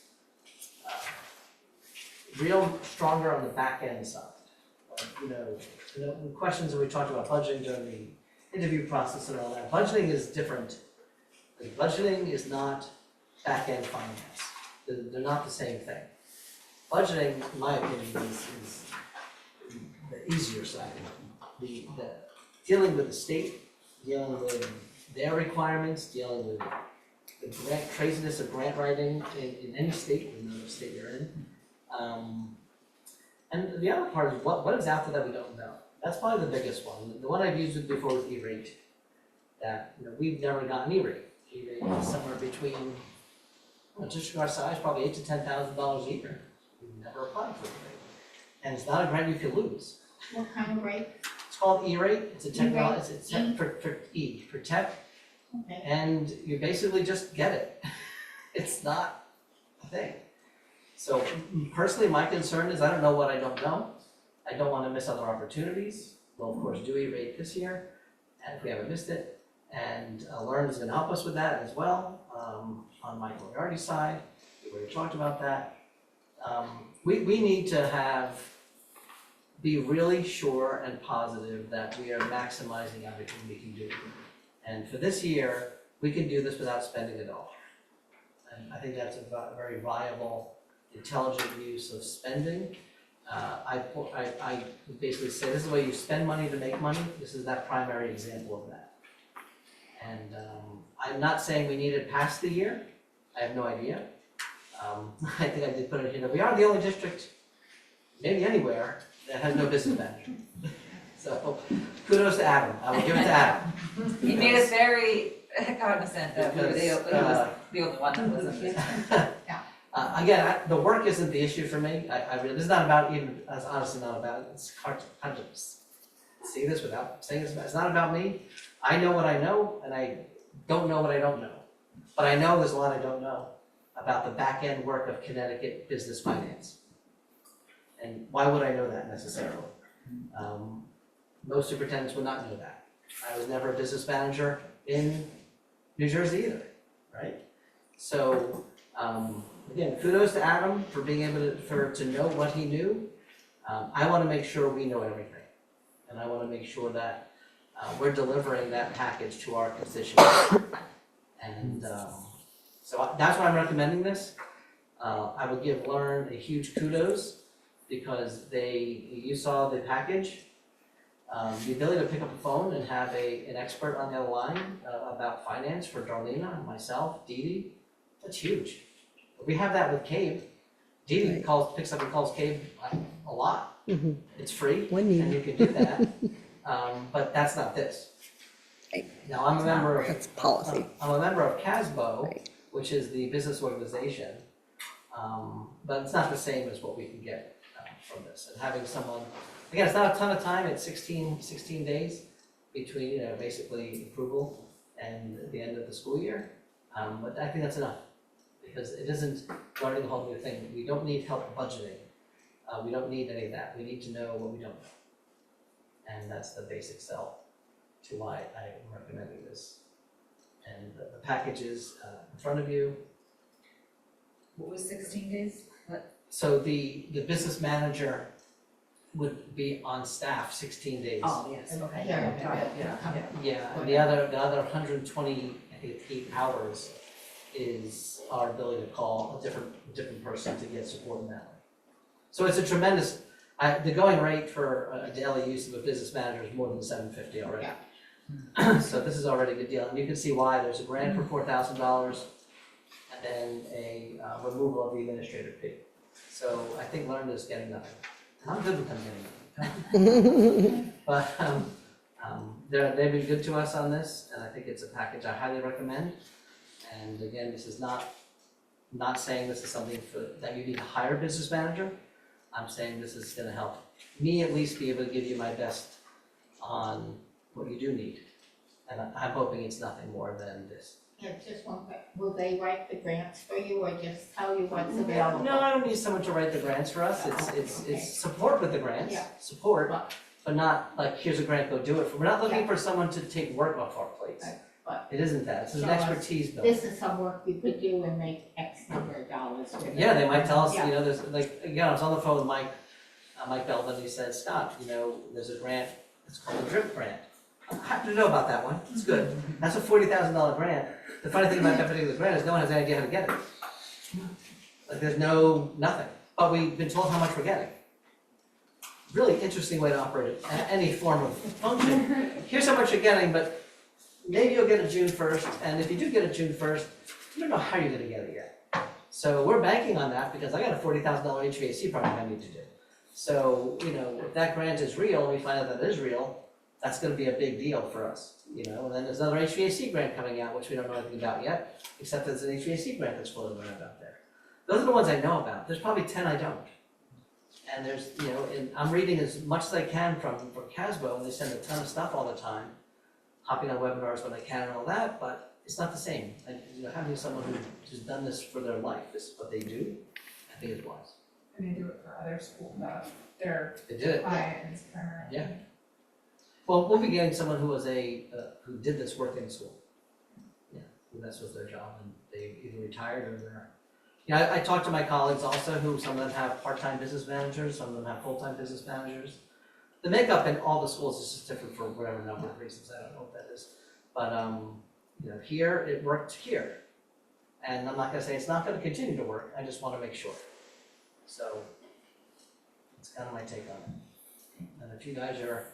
real stronger on the back end side. The questions that we talked about budgeting during the interview process and all that. Budgeting is different. Budgeting is not back end finance. They're not the same thing. budgeting, in my opinion, is the easier side. The dealing with the state, dealing with their requirements, dealing with the craziness of grant writing in any state, in the state you're in. And the other part is what is out there that we don't know? That's probably the biggest one. The one I've used before was E-rate. That, we've never gotten E-rate. E-rate is somewhere between, just our size, probably $8,000 to $10,000 a year. We've never applied for E-rate. And it's not a grant you can lose. What kind of rate? It's called E-rate. It's a technology, E-rate? it's a tech for tech. Okay. And you basically just get it. It's not a thing. So personally, my concern is I don't know what I don't know. I don't want to miss other opportunities. We'll of course do E-rate this year, and if we haven't missed it. And Learn is gonna help us with that as well, on Michael Moriarty's side. We already talked about that. We need to be really sure and positive that we are maximizing everything we can do. And for this year, we can do this without spending a dollar. And I think that's a very viable, intelligent use of spending. I basically say this is the way you spend money to make money. This is that primary example of that. And I'm not saying we need it past the year. I have no idea. I think I did put it here that we are the only district, maybe anywhere, that has no business manager. So kudos to Adam. I will give it to Adam. He made us very cognizant that we were Because, he was the only one that wasn't. Again, the work isn't the issue for me. I really, this is not about even, it's honestly not about, it's hard to see this without saying this, it's not about me. I know what I know, and I don't know what I don't know. But I know there's a lot I don't know about the back end work of Connecticut business finance. And why would I know that necessarily? Most superintendents would not know that. I was never a business manager in New Jersey either, right? So, again, kudos to Adam for being able to know what he knew. I want to make sure we know everything. And I want to make sure that we're delivering that package to our constituents. And so that's why I'm recommending this. I would give Learn a huge kudos because you saw the package. The ability to pick up a phone and have an expert on the other line about finance for Darlena, myself, Dee Dee, that's huge. We have that with CABE. Dee Dee picks up and calls CABE a lot. Mhm. It's free, When and needed. you can do that, but that's not this. Right. Now, I'm a member of. That's policy. I'm a member of CASBO, Right. which is the business organization, but it's not the same as what we can get from this. And having someone, again, it's not a ton of time, it's 16 days between, basically approval and the end of the school year, but I think that's enough. Because it isn't learning a whole new thing. We don't need help budgeting. We don't need any of that. We need to know what we don't know. And that's the basic sell to why I'm recommending this. And the package is in front of you. What was 16 days? So the business manager would be on staff 16 days. Oh, yes, okay. Yeah. Yeah, and the other 128 hours is our ability to call a different person to get support in that way. So it's a tremendous, the going rate for a daily use of a business manager is more than $750 already. So this is already a good deal, and you can see why. There's a grant for $4,000 and then a removal of the administrative fee. So I think Learn is getting nothing. And I'm good with them getting nothing. But they've been good to us on this, and I think it's a package I highly recommend. And again, this is not saying this is something that you need to hire a business manager. I'm saying this is gonna help me at least be able to give you my best on what you do need. And I'm hoping it's nothing more than this. Yeah, just one quick, will they write the grants for you or just tell you what's available? No, I don't need someone to write the grants for us. Okay. It's support with the grants, Yeah. support, But- but not like, here's a grant, go do it. We're not looking for someone to take work off our plates. Right, but- It isn't that, it's an So expertise build. This is some work you could do and make X number of dollars with it. Yeah, they might tell us, Yeah. there's like, again, I was on the phone with Mike Belvin, he said, Scott, there's a grant, it's called a DRIP grant. I happen to know about that one, it's good. That's a $40,000 grant. The funny thing about that particular grant is no one has any idea how to get it. Like, there's nothing. but we've been told how much we're getting. Really interesting way to operate any form of function. Here's how much you're getting, but maybe you'll get it June 1st, and if you do get it June 1st, you don't know how you're gonna get it yet. So we're banking on that because I got a $40,000 HVAC project I need to do. So, you know, if that grant is real, and we find out that it is real, that's gonna be a big deal for us, you know? And then there's another HVAC grant coming out, which we don't know anything about yet, except there's an HVAC grant that's floating around out there. Those are the ones I know about. There's probably 10 I don't. And there's, you know, and I'm reading as much as I can from CASBO, and they send a ton of stuff all the time, hopping on webinars when I can and all that, but it's not the same. And, you know, having someone who's done this for their life, this is what they do, I think is wise. And they do it for other schools, their They did it. clients primarily. Yeah. Well, we'll be getting someone who was who did this work in school. Yeah, who this was their job, and they either retired or they're. Yeah, I talked to my colleagues also, who some of them have part-time business managers, some of them have full-time business managers. The makeup in all the schools is just different for whatever number of reasons, I don't know what that is. But, you know, here, it worked here. And I'm not gonna say it's not gonna continue to work, I just wanna make sure. So, that's kind of my take on it. And if you guys are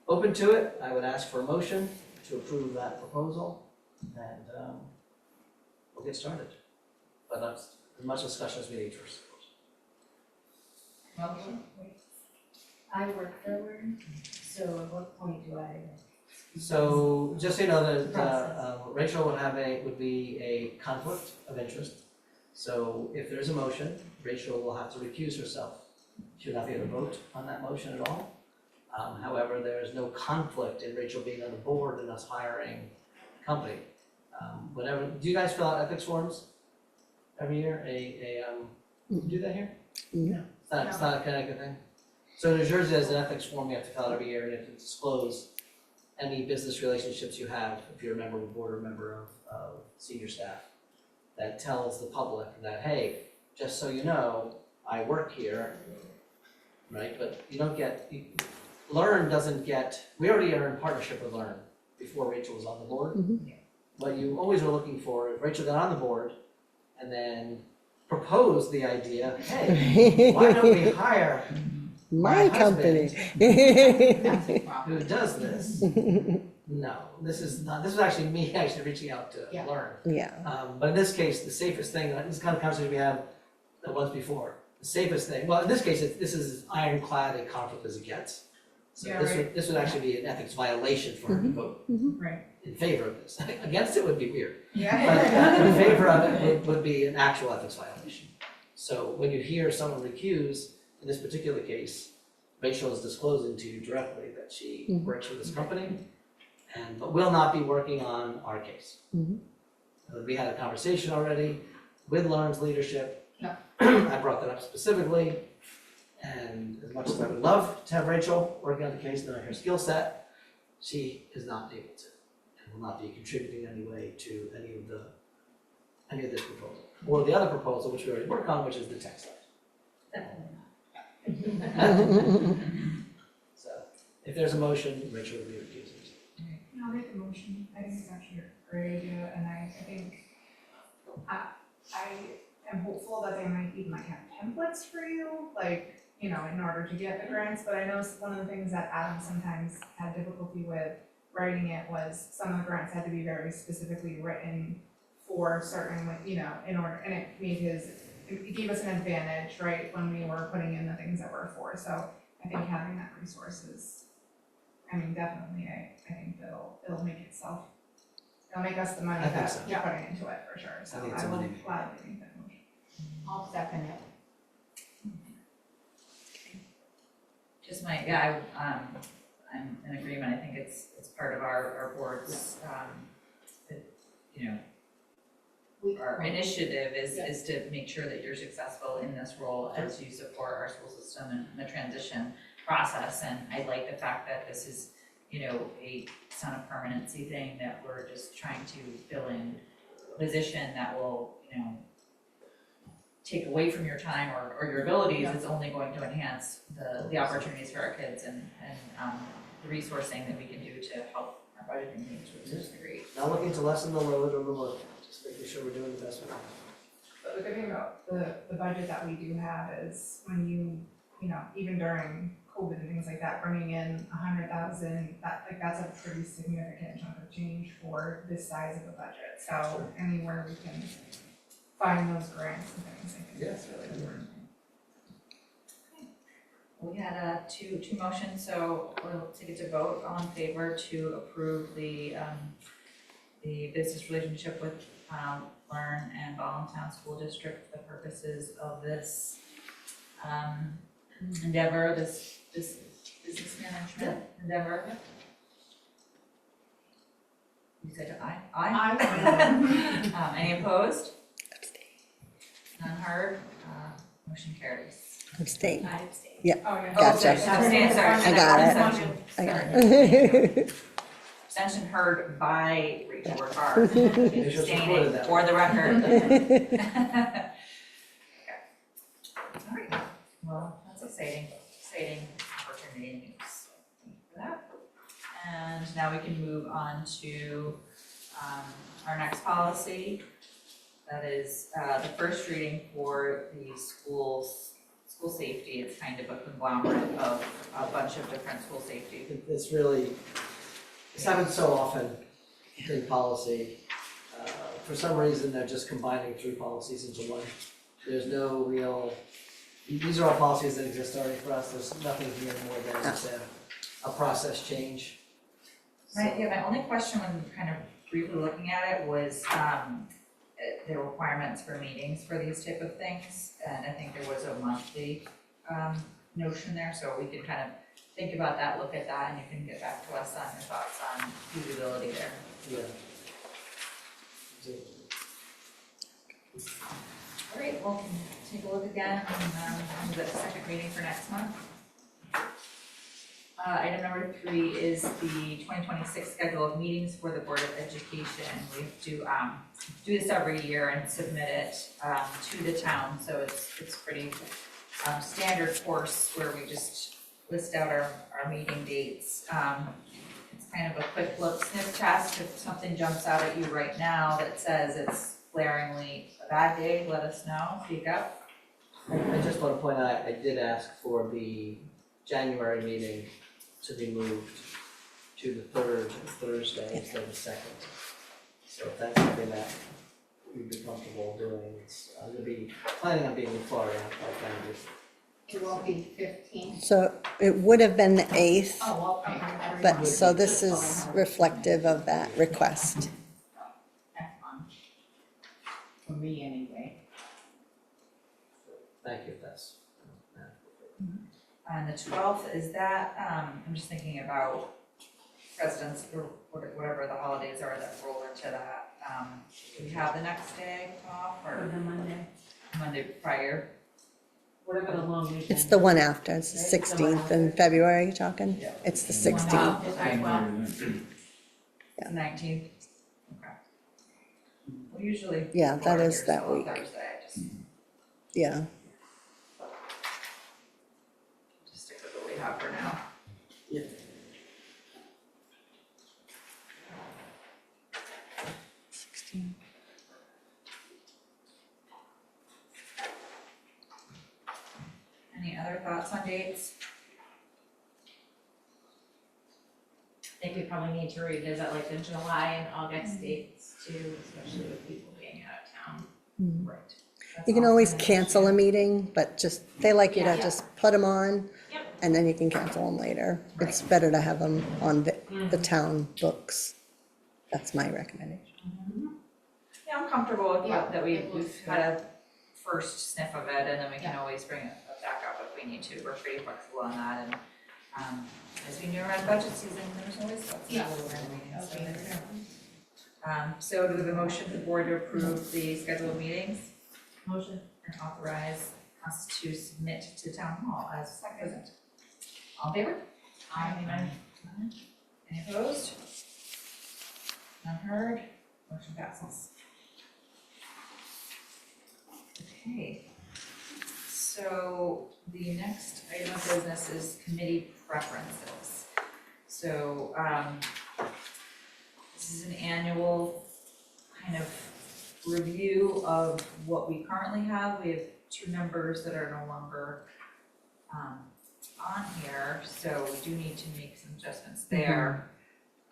open to it, I would ask for a motion to approve that proposal, and we'll get started. But that's as much discussion as we need first. Motion? I work for Word, so at what point do I? So, just so you know, that Process. Rachel would be a conflict of interest. So if there's a motion, Rachel will have to recuse herself. She will not be able to vote on that motion at all. However, there is no conflict in Rachel being on the board and us hiring a company. Whatever, do you guys fill out ethics forms every year? You do that here? No. It's not a Connecticut thing? So New Jersey has an ethics form you have to fill out every year, and you have to disclose any business relationships you have, if you're a member of a board or a member of senior staff, that tells the public that, hey, just so you know, I work here, right? But you don't get, Learn doesn't get, we already are in partnership with Learn before Rachel was on the board. Mhm. What you always were looking for is Rachel got on the board and then proposed the idea, hey, why don't we hire My company. That's a problem. who does this? No, this is actually me actually reaching out to Yeah. Learn. Yeah, But in this case, the safest thing, this is kind of conversation we had that was before, the safest thing, well, in this case, this is as ironclad a conflict as it gets. So Yeah, this would actually be an ethics violation for her to vote Right. in favor of this. Against it would be weird, Yeah. but in favor of it would be an actual ethics violation. So when you hear someone recuse, in this particular case, Rachel is disclosing to you directly that she works for this company but will not be working on our case. Mhm. We had a conversation already with Lauren's leadership. Yeah. I brought that up specifically, and as much as I would love to have Rachel working on the case, knowing her skill set, she is not able to, and will not be contributing in any way to any of this proposal. Or the other proposal, which we already work on, which is the tech side. So, if there's a motion, Rachel will be recusing. I'll make a motion. I think it's actually a great idea, and I think I am hopeful that they might even have templates for you, like, you know, in order to get the grants, but I know one of the things that Adam sometimes had difficulty with writing it was some of the grants had to be very specifically written for certain, like, you know, in order, and it gave us an advantage, right, when we were putting in the things that we're for, so I think having that resource is, I mean, definitely, I think it'll make it'll make us the money I think that so. we're putting into it for sure, so think it's a I will moneymaker. gladly make that motion. I'll second it. Just I'm in agreement, I think it's part of our board's, our initiative is to make sure that you're successful in this role as you support our school system and the transition process. And I like the fact that this is, it's not a permanency thing, that we're just trying to fill in a position that will, take away from your time or your abilities. It's only going to enhance the opportunities for our kids and the resourcing that we can do to help our budgeting needs, which is great. Not looking to lessen the load or the work, just making sure we're doing the best we can. the good thing about the budget that we do have is when you know, even during COVID and things like that, bringing in 100,000, that's a pretty significant chunk of change for this size of a budget. So anywhere we can find those grants and things, I think that's really important. We had two motions, so we'll take it to vote. All in favor to approve the business relationship with Learn and Voluntown School District for the purposes of this endeavor, this business management endeavor. You said aye? Aye. Any opposed? None heard? Motion carries. Abstain. I abstain. Oh, yeah. Gotcha. Abstain, sorry. I got it. Abstention. I got Sorry. it. Abstention heard by Rachel Workar. They just Abstaining recorded that. for the record. Okay. All right, well, that's exciting opportunity and news. Thank you for that. And now we can move on to our next policy. That is the first reading for the school safety. It's kind of a conglomerate of a bunch of different school safety. It's really, it's happened so often in policy. For some reason, they're just combining 3 policies into one. There's no real, these are all policies that exist already for us. There's nothing here more than just a process change. My only question when kind of briefly looking at it was the requirements for meetings for these type of things. And I think there was a monthly notion there, so we can kind of think about that, look at that, and you can get back to us on your thoughts on feasibility there. Yeah. All right, well, take a look again and the second reading for next month. Item number 3 is the 2026 schedule of meetings for the Board of Education. We have to do this every year and submit it to the town, so it's pretty standard course where we just list out our meeting dates. It's kind of a quick look sniff test. If something jumps out at you right now that says it's glaringly a bad day, let us know, speak up. I just want to point out, I did ask for the January meeting to be moved to the 3rd Thursday instead of the 2nd. So if that's something that we'd be comfortable doing, it's, I'm gonna be planning on being in Florida, I kind of just. It will be 15. So it would have been the 8th, Oh, okay. but so this is reflective of that request. For me anyway. Thank you, if that's. And the 12th, is that, I'm just thinking about presidents or whatever the holidays are that roll into that. Do we have the next day off For or the Monday prior? whatever the long weekend. It's the one after, it's the 16th in February, you're talking? Yeah. It's the 16th. The 19th? Okay. Well, usually. Yeah, that Florida is here's that all week. Thursday, I just Yeah, stick with what we have for now. Yeah. Any other thoughts on dates? I think we probably need to revisit like the July and August dates too, especially with people being out of town. Right. you can always cancel a meeting, but just, they like you to Yeah. just put them on. Yep. And then you can cancel them later. It's better to have them on the town books. That's my recommendation. Yeah, I'm comfortable with Yeah, that it looks we've had a first sniff of it, and then we can always bring it back up if we need to. We're pretty flexible on that, and as we knew around budget season, there's always flexibility around meetings. So there. So do we have a motion for the board to approve the scheduled meetings Motion. and authorize us to submit to town hall as presented? All in favor? Aye. Any opposed? None heard? Motion passes. Okay, so the next item of business is committee preferences. So, this is an annual kind of review of what we currently have. We have 2 members that are no longer on here, so we do need to make some adjustments there.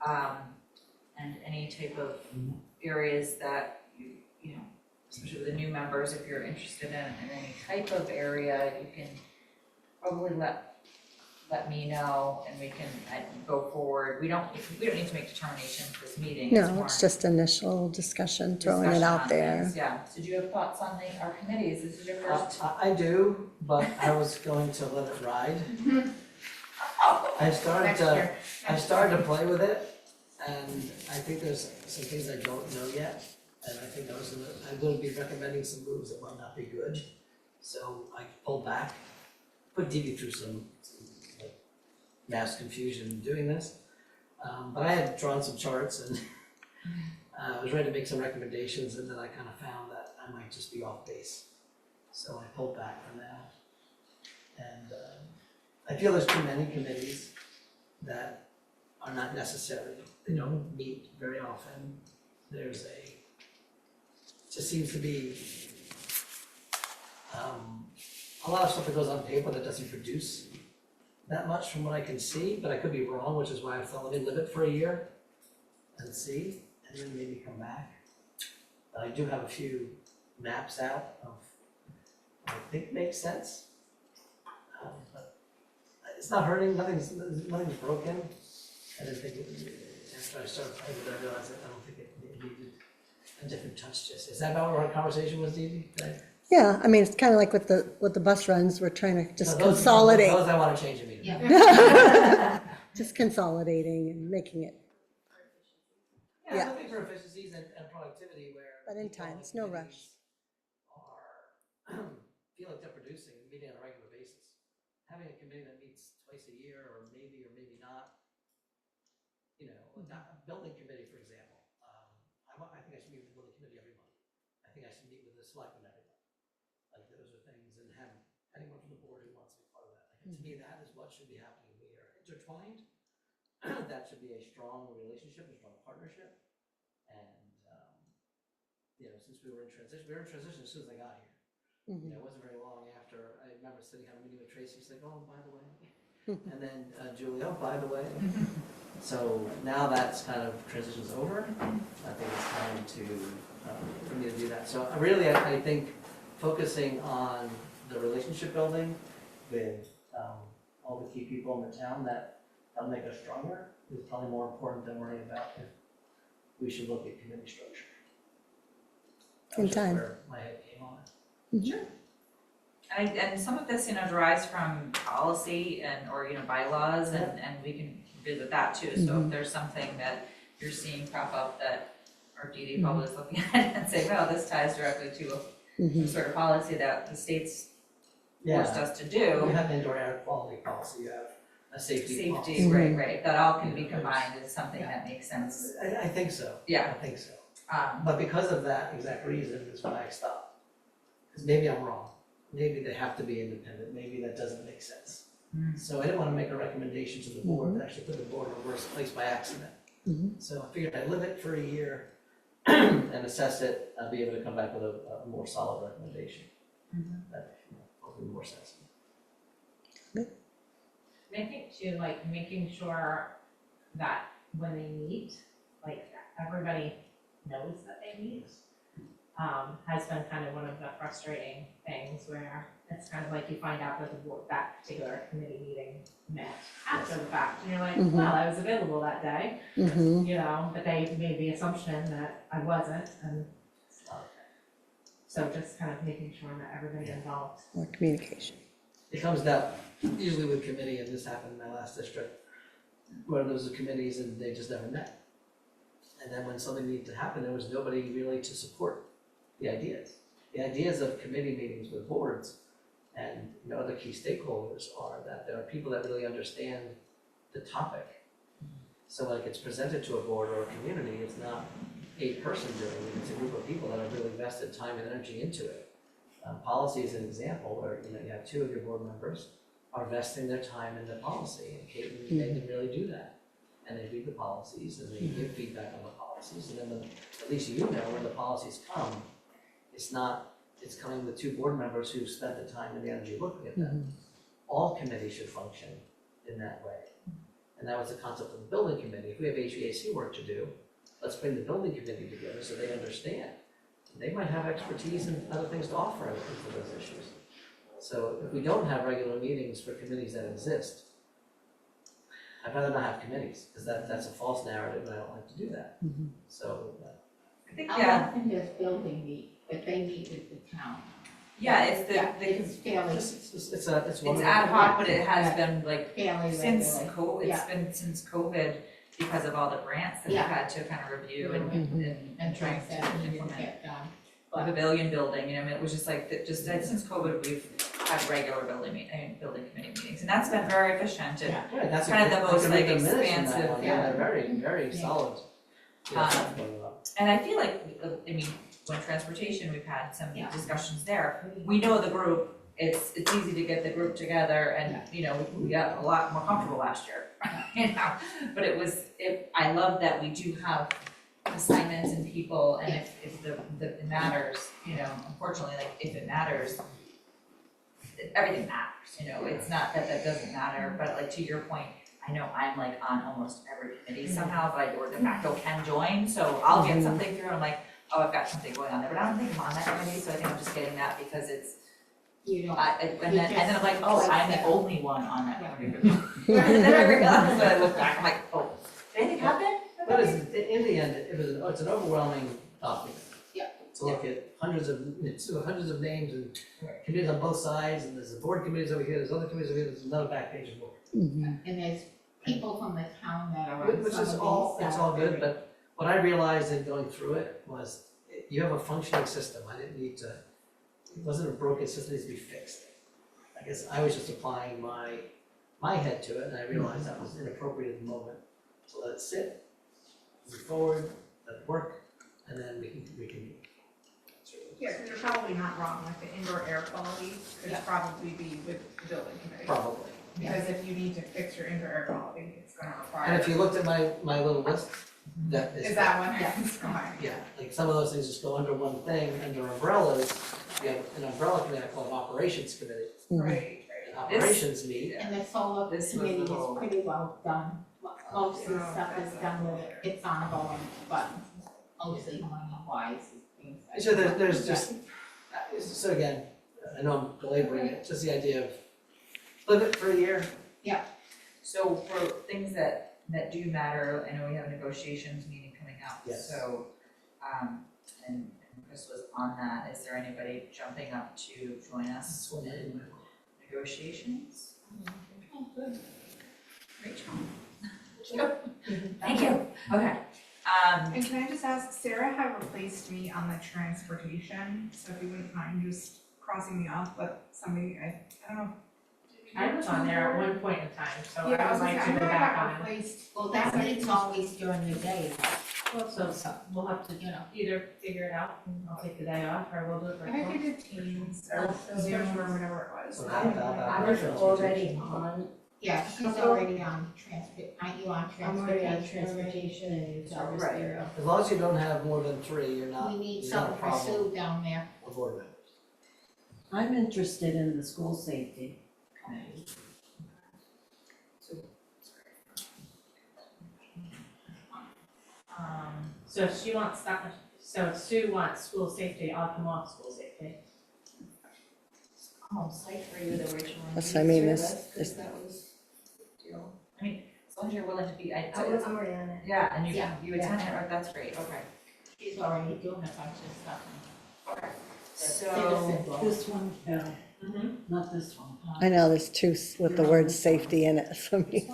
And any type of areas that you know, especially with the new members, if you're interested in any type of area, you can probably let me know and we can go forward. We don't need to make determinations this meeting. No, more it's just initial discussion, throwing it discussion out on there. things, yeah. So do you have thoughts on our committees? This is your first. I do, but I was going to let it ride. I started to play with it, and I think there's some things I don't know yet. And I think I'm going to be recommending some moves that might not be good. So I pulled back, put Dee through some like mass confusion doing this. But I had drawn some charts and I was ready to make some recommendations, and then I kind of found that I might just be off base. So I pulled back from that. And I feel there's too many committees that are not necessary. They don't meet very often. Just seems to be a lot of stuff that goes on paper that doesn't produce that much from what I can see, but I could be wrong, which is why I thought, let me live it for a year and see, and then maybe come back. But I do have a few maps out of what I think makes sense. But it's not hurting, nothing's broken. I didn't think after I started playing with it, I realized that I don't think it needed a different touch just. Is that about what our conversation was, Dee? Yeah, I mean, it's kind of like with the bus runs, we're trying to just No, consolidate. Those I want to change immediately. Yeah. Just consolidating and making it, Yeah, Yeah. looking for efficiencies and productivity where. but in time, it's no rush. Are, feel like they're producing and meeting on a regular basis. Having a committee that meets twice a year or maybe not, you know, not a building committee, for example. I think I should meet with the building committee every month. I think I should meet with the selectmen every month. Like those are things, and have anyone from the board who wants to be part of that. Like, to me, that is what should be happening. We are intertwined. That should be a strong relationship, a strong partnership. And, you know, since we were in transition as soon as I got here. You know, it wasn't very long after, I remember sitting having a meeting with Tracy, she's like, oh, by the way. And then Julie, oh, by the way. So now that's kind of transition's over. I think it's time for me to do that. So really, I think focusing on the relationship building with all the key people in the town that help make us stronger is probably more important than worrying about if we should look at committee structure. That was just time. where my head came on it. Sure. And some of this, derives from policy or, bylaws, and we can visit that too. So if there's something that you're seeing crop up that our DD probably is looking at and saying, well, this ties directly to a sort of policy that the state's forced us to do. You have an indoor air quality policy, you have a safety policy. Right, that all can be combined as something that makes sense. I think so. Yeah. I think so. But because of that exact reason is why I stopped. Because maybe I'm wrong. Maybe they have to be independent. Maybe that doesn't make sense. So I didn't want to make a recommendation to the board, but actually put the board in a worse place by accident. So I figured I'd live it for a year and assess it. I'll be able to come back with a more solid recommendation. That hopefully more sense. And I think too, making sure that when they meet, everybody knows that they meet, has been kind of one of the frustrating things where it's kind of like you find out that that particular committee meeting met after the fact, and you're like, well, I was available that day, but they made the assumption that I wasn't, and so just kind of making sure that everybody involved. More communication. It comes down, usually with committee, and this happened in my last district, where there was committees and they just never met. And then when something needed to happen, there was nobody really to support the ideas. The ideas of committee meetings with boards and other key stakeholders are that there are people that really understand the topic. So when it gets presented to a board or a community, it's not a person doing it, it's a group of people that have really invested time and energy into it. Policy is an example where you have 2 of your board members are investing their time in the policy, and Kate and Megan really do that. And they read the policies and they give feedback on the policy. policies, and then at least you know when the policies come, it's coming with two board members who spent the time and the energy looking at them. All committees should function in that way. And that was the concept of the building committee. If we have HVAC work to do, let's bring the building committee together so they understand. They might have expertise and other things to offer into those issues. So if we don't have regular meetings for committees that exist, I'd rather not have committees, because that's a false narrative, and I don't like to do that. So, I think, How yeah, often does building meet, if they meet with the town? yeah, it's It's fairly, it's one it's of the. ad hoc, but it has been like fairly since regular. it's been since COVID because of all the grants that we've Yeah. had to kind of review and And trying things to that need to implement. get done. The pavilion building, you know, it was just like, since COVID, we've had regular building committee meetings, and that's been very efficient, and Right, that's kind of the most, like, I can read the minutes from that expansive, one. yeah. They're very, very Yeah. solid. Stuff going on. And I feel like, I mean, when transportation, we've had some Yeah. discussions there. We know the group, it's easy to get the group together and, you know, we got a lot more comfortable last year, you know? But I love that we do have assignments and people, and if it matters, you know, unfortunately, like, if it matters, everything matters, you know? It's not that doesn't matter, but like, to your point, I know I'm like on almost every committee somehow, but or de facto can join, so I'll get something through and I'm like, oh, I've got something going on there, but I don't think I'm on that committee, so I think I'm just getting that because it's, You don't, and then I'm like, oh, I'm the only one on that Yeah. committee. And then I realized when I look back, I'm like, oh, did anything happen? But in the end, it's an overwhelming document. Yeah. To look at hundreds of names and committees on both sides, and there's the board committees over here, there's other committees over here, there's another back page of board. and there's people from the town that are on some of Which these. is all, it's all good, but what I realized in going through it was, you have a functioning system, I didn't need to, it wasn't a broken system, it needs to be fixed. I guess I was just applying my head to it, and I realized that was inappropriate at the moment, so let it sit, move forward, let it work, and then we can. Yeah, because you're probably not wrong, like the indoor air quality could Yeah. probably be with the building committee. Probably. Because if you need to fix your indoor air quality, it's gonna require. And if you looked at my little list, that is. Is that one? Yeah. It's fine. Yeah, like some of those things just go under one thing, under umbrellas, you have an umbrella committee called operations committee, Right, and operations meet. And the solar This was committee the whole- is pretty well done. Most of the stuff is done with, it's ongoing, but mostly money wise, things like. So there's just, so again, I know I'm belaboring it, just the idea of live it for a year. So for things that do matter, I know we have a negotiations meeting coming up, Yes. so, and Chris was on that, is there anybody jumping up to join us in negotiations? Rachel? Thank you, okay. And can I just ask, Sarah had replaced me on the transportation, so if you wouldn't mind just crossing me off, but somebody, I don't know. I was on there at one point in time, so Yeah, I would like to go back on I it. got replaced. Well, that means always during the day, So we'll have to, you know. either figure it out, and I'll take the day off, or we'll do it I think virtual. we did Teams or Also, Zoom or whatever it was. Or I was already on, Yeah, she's already on aren't you on I'm already on transportation? transportation and youth service Right. bureau. As long as you don't have more than three, you're not, We need you're not a something for problem Sue down there. for board members. I'm interested in the school safety committee. So if she wants that, so if Sue wants school safety, I'll come off school safety. Oh, psyched for you that Rachel wanted Yes, to I mean, do this- because that was a big deal. I mean, as long as you're willing to be, I'm already on it. yeah, and Yeah. you attend it, right, that's great, okay. She's already doing a bunch of stuff. Okay. Citizen law. This one, no, Mm-hmm. not this one. I know, there's two with the word safety in it for me.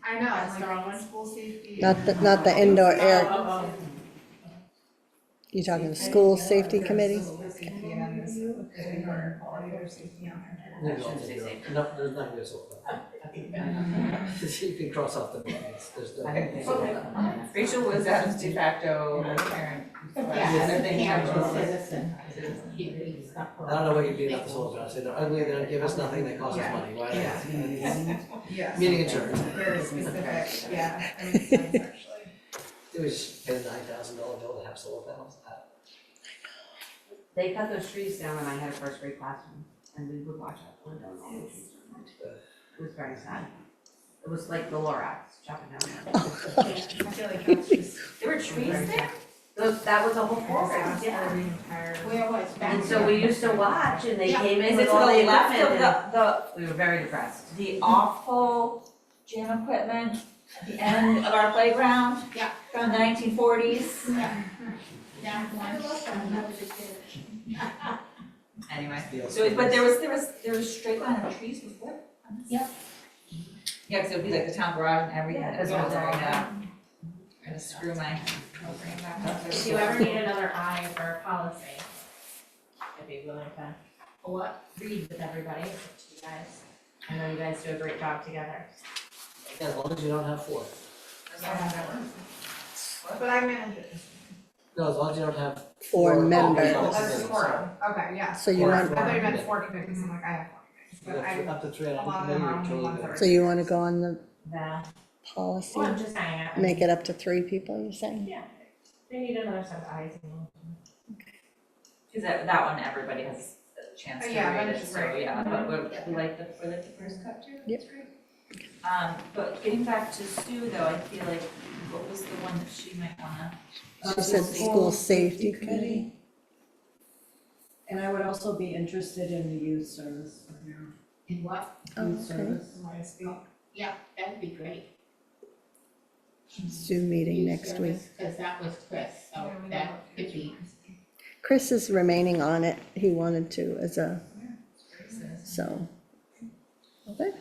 I know, I'm like on school safety. Not the indoor air, Oh, you talking school safety committee? School safety and then this indoor air quality or safety on there. Maybe I'll take it. No, there's nothing to solve that. You can cross off the names, there's the. Rachel was as de facto parent. Yeah, and as a everything parent else. and citizen. He reads stuff. I don't know what you'd be about the soldier, I say they're ugly, they don't give us nothing, they cost us Yeah. money, why? Yeah. Meeting adjourned. Very specific, yeah, that makes sense actually. It was pay a $9,000 bill to have solar panels. They cut those trees down when I had a first grade classroom, and we would watch out the window and all the trees were cut. It was very sad. It was like the Lorax chopping down. I feel like that's just. There were trees there? That was a whole forest, Disaster yeah. the entire. Where was back? And so we used to watch, and they Yeah. came in Is it with to all the the left equipment, of and we were very depressed. the off-pole gym equipment at the end of our playground? Yeah. From the 1940s? That one. That was a kid. Anyway, Yeah. so, but there was a straight line of trees before? Yep. Yeah, because it would be like the town garage and everything, Yeah, that's it was what all I'm gonna screw my, I'll bring it back up. If you ever need another eye for policy, I'd be willing to What? read with everybody, it's up to you guys. I know you guys do a great job together. As long as you don't have 4. But I manage it. No, as long as you don't have. 4 members. on the That's committee, four. Okay, yeah. So you Four. want, I thought you meant 4 committees, I'm like, I have 4 committees, You but I, have up to 3 a on lot of the them are committee, only you're ones that totally are. so you wanna go on the The, policy, well, I'm just saying, I make it up to 3 people, you're saying? yeah, they need another set of eyes and. because that one, everybody has a chance to Yeah, read that it, is so right. yeah, but we like the first cut too, Yep. that's great. But getting back to Sue though, I feel like, what was the one that she might wanna? She said school safety committee. And I would also be interested in the youth service program. In what? Oh, Youth okay. service. Yeah, that'd be great. Zoom meeting next week. Cause that was Chris, so Yeah, we that know. could be, Chris is remaining on it, he wanted to as a, so. Okay,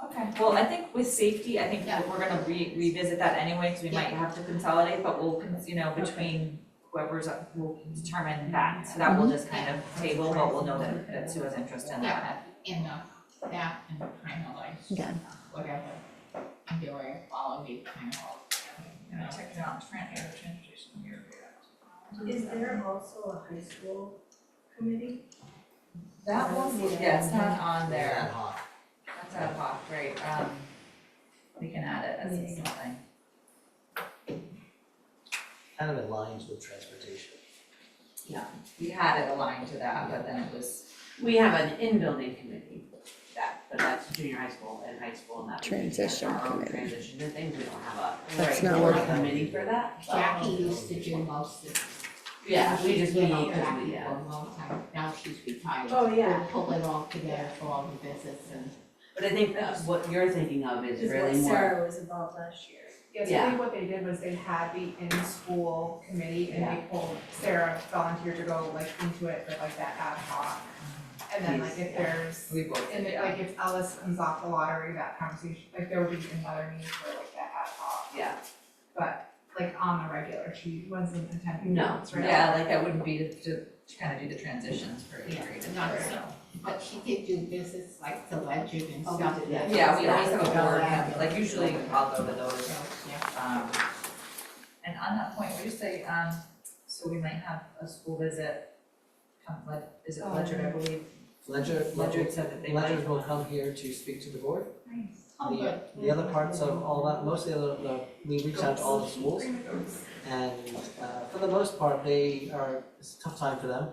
Okay, well, I think with safety, I think Yeah. we're gonna revisit that anyway, because we might have to consolidate, but we'll, between whoever's, we'll determine that. So that we'll just kind of table, but we'll know that Sue has interest in that. in the, that and kind of like, Yeah. whatever, enjoy quality kind of. Check it out, transportation. Is there also a high school committee? That one, yeah, it's not on Ad there, hoc. that's ad hoc, right, we can add it as something. Kind of in lines with transportation. We had it aligned to that, but then it was, We have an in-building committee, but that's junior high school and high school and that. Transition Our own committee. transition and things, we don't have a That's right not board working. committee for that. but- Jackie used to do most of it. Yeah, we just meet, You know, because Jackie we, for yeah. a long time, now she's retired. Oh, yeah. We'll pull it all together for all the visits and. But I think what you're thinking of is Is what really more, Sarah was involved last year. Yes, Yeah. I think what they did was they had the in-school committee and Yeah. they pulled, Sarah volunteered to go like into it for like that ad hoc. And then like if there's, we both, and it, like if Ellis comes off the lottery, that conversation, like there would be another need for like that ad hoc. yeah, But like on the regular, she wasn't attending. No, meetings, right? yeah, like that wouldn't be to kind of do the transitions for each Yeah, grade, not so. But she did do visits like the ledger and Oh, we stuff. did that. Yeah, we always have a Go board, there. like usually I'll go to those. Yeah. And on that point, what do you say, so we might have a school visit, is it Ledger, I believe? Ledger said that they might. Ledgers will come here to speak to the board. Oh, good. The other parts of all that, most of we reach out to all the schools. And for the most part, it's a tough time for them,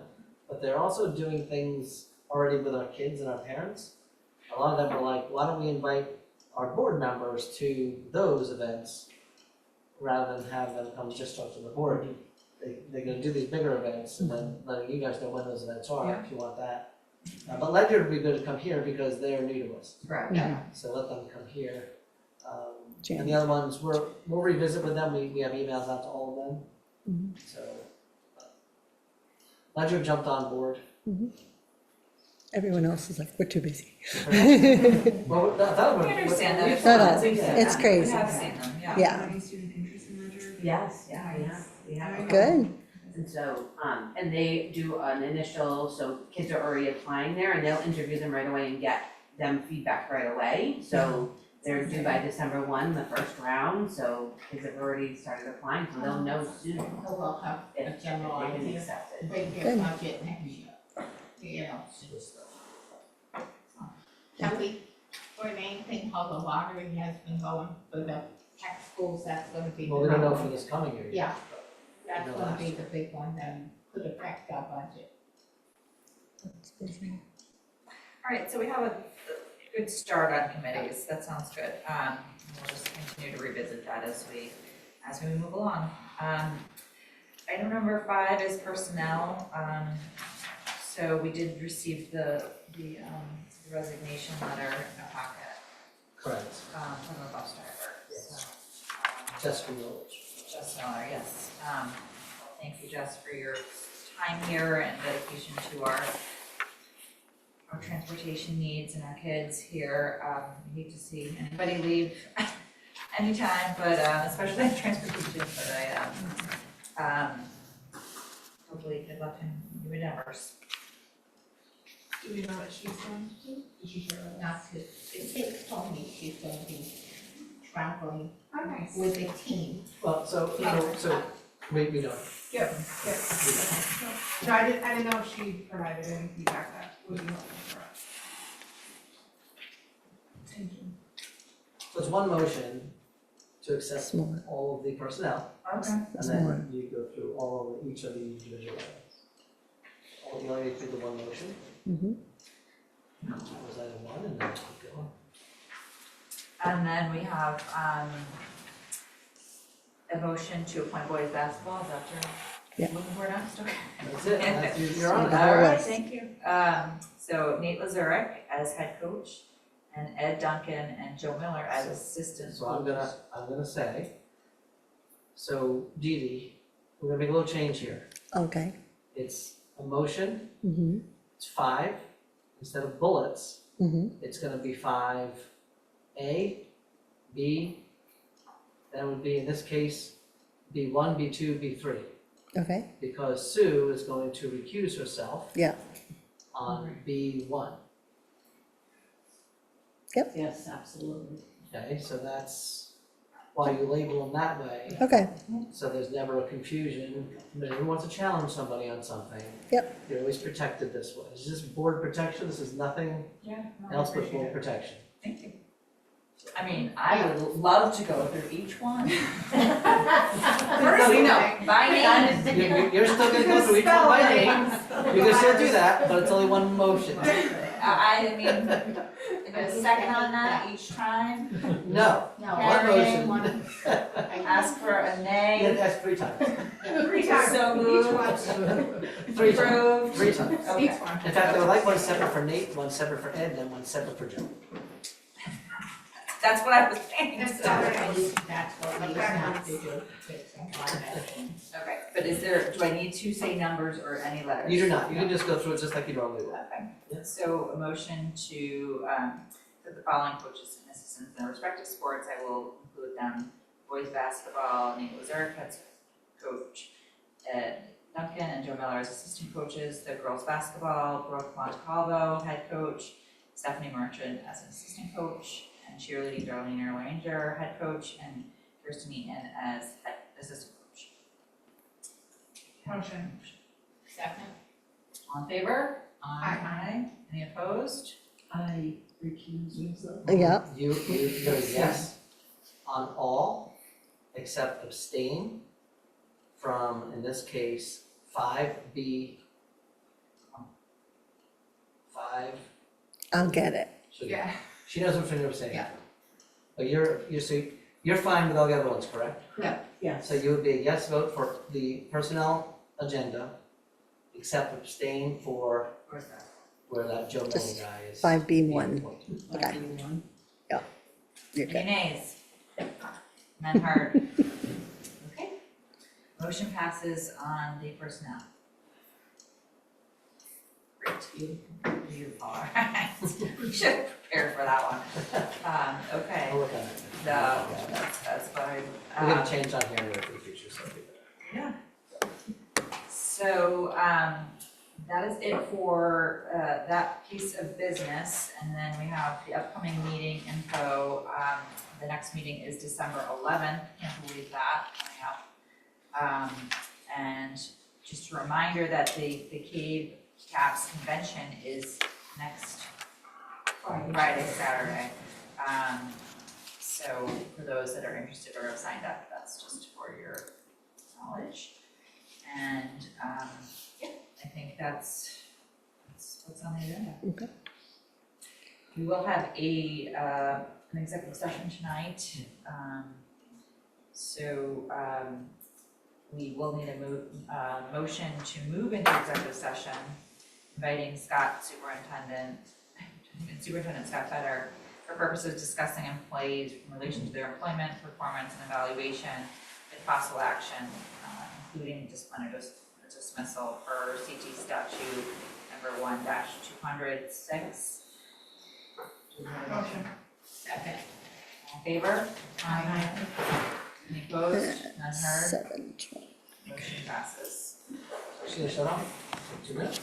but they're also doing things already with our kids and our parents. A lot of them were like, why don't we invite our board members to those events rather than have them come just talk to the board. They're gonna do these bigger events and then letting you guys know when those events are, if you want that. But Ledger would be good to come here because they're new to us, Correct. so let them come here. Jan. And the other ones, we'll revisit with them, we have emails out to all of them. Mhm. So, Ledger jumped on board. Everyone else is like, we're too busy. Well, that would. We understand that, it's No, no, fun, we've seen it's them. crazy. We have seen them, yeah. Yeah, Any student interest in Ledger? yes, yeah, we have. a good, And so, and they do an initial, so kids are already applying there and they'll interview them right away and get them feedback right away. So they're due by December 1, the first round, so kids have already started applying, so they'll know soon So we'll have a if general they've been idea, accepted. bring their Good. budget next year. You know, shall we, for anything, how the lottery has been going for the tax schools, that's gonna be the Well, we don't know for problem. this coming year. yet. Yeah, that's No, gonna last be year. the big one that could affect our budget. All right, so we have a good start on committees, that sounds good. We'll just continue to revisit that as we move along. Item number 5 is personnel. So we did receive the resignation letter in our packet, Correct. from the bus driver, so. Just for knowledge. Jess Miller, yes. Thank you, Jess, for your time here and dedication to our transportation needs and our kids here. We hate to see anybody leave anytime, but especially in transportation, but hopefully good luck in your endeavors. Do we know what she's going to do? Did she share with us? Not to, it told me she's gonna be traveling Oh, nice. with the team. Well, so we don't. Yep, yep. No, I didn't know if she provided any feedback that would be helpful for us. Thank you. So it's one motion to accept Small. all of the personnel, Okay. and then you go through all of each of the individual items. All the only through the one motion, Mhm. that was item 1, and then keep going. And then we have a motion to appoint boys basketball, is that Yeah. your looking for next? Okay. That's it, you're on So it. that All right, was- thank you. So Nate Lazarek as head coach, and Ed Duncan and Joe Miller as assistant So I'm coaches. gonna say, so Dee Dee, we're gonna make a little change here. Okay. It's a motion, Mm-hmm. it's 5, instead of bullets, Mm-hmm. it's gonna be 5A, B, that would be in this case, B1, B2, B3. Okay. Because Sue is going to recuse herself. Yeah. On B1, Yes, absolutely. okay, so that's why you label them that way, Okay. so there's never a confusion. When anyone wants to challenge somebody on something. Yep. You're always protected this way. This is board protection, this is nothing Yeah, no, I else but appreciate board it. protection. Thank you. I mean, I would love to go through each one. Personally, By name. You're still gonna go through each one by name, you can still do that, but it's only one motion. I mean, a second on that each time, No, No, one Karen, motion. ask for a Yeah, nay, that's 3 times, 3 times, So each moved. one, 3 times, approved. 3 times. Okay. each one. In fact, I would like one separate for Nate, one separate for Ed, and one separate for Joe. That's what I was thinking, It's so. done. That's what we have to do, fix them on that thing. Okay, but do I need to say numbers or any letters? You do not, you can just go through it just like you normally would. Okay, so a motion to, put the following coaches and assistants in their respective sports, I will include them, boys basketball, Nate Lazarek, head coach, Ed Duncan and Joe Miller as assistant coaches, the girls basketball, Brooke Montecalvo, head coach, Stephanie Merchant as an assistant coach, and cheerleading Darlene Erlanger, head coach, and Kirsten Eaton as head assistant coach. Motion. Second, All in favor? Aye. Any opposed? I recuse myself. Yeah. You go yes on all except abstain from, in this case, 5B. 5, I'll get it. Yeah. she knows which one you're abstaining Yeah. from. But you're fine with all the other ones, correct? Yes. So you would be a yes vote for the personnel agenda, except abstain for Where's that? where that Joe Miller Just guy is. 5B1. being appointed. Okay. You're good. Any nays? None heard. Okay. Motion passes on the personnel. Great. Beautiful, all right. You should have prepared for that one. Okay, I'll work on it. no, that's fine. We're gonna change on here anyway for the future, so. it'll be better. So, that is it for, that piece of business, and then we have the upcoming meeting info. The next meeting is December 11th, can't believe that, coming up. And just a reminder that the Cave Caps Convention is next Friday, Saturday. So for those that are interested or have signed up, that's just for your knowledge. And, yeah, I think that's what's on the agenda. Okay. We will have an executive session tonight. We will need a motion to move into executive session, inviting Superintendent Scott Fetter, for purposes of discussing employees in relation to their employment, performance, and evaluation, with possible action, including disciplinary dismissal per CT statute number 1-206. Motion. Second. All in favor? Aye. Any opposed? None heard? 7:20. Motion passes. Should I shut off? 2 minutes?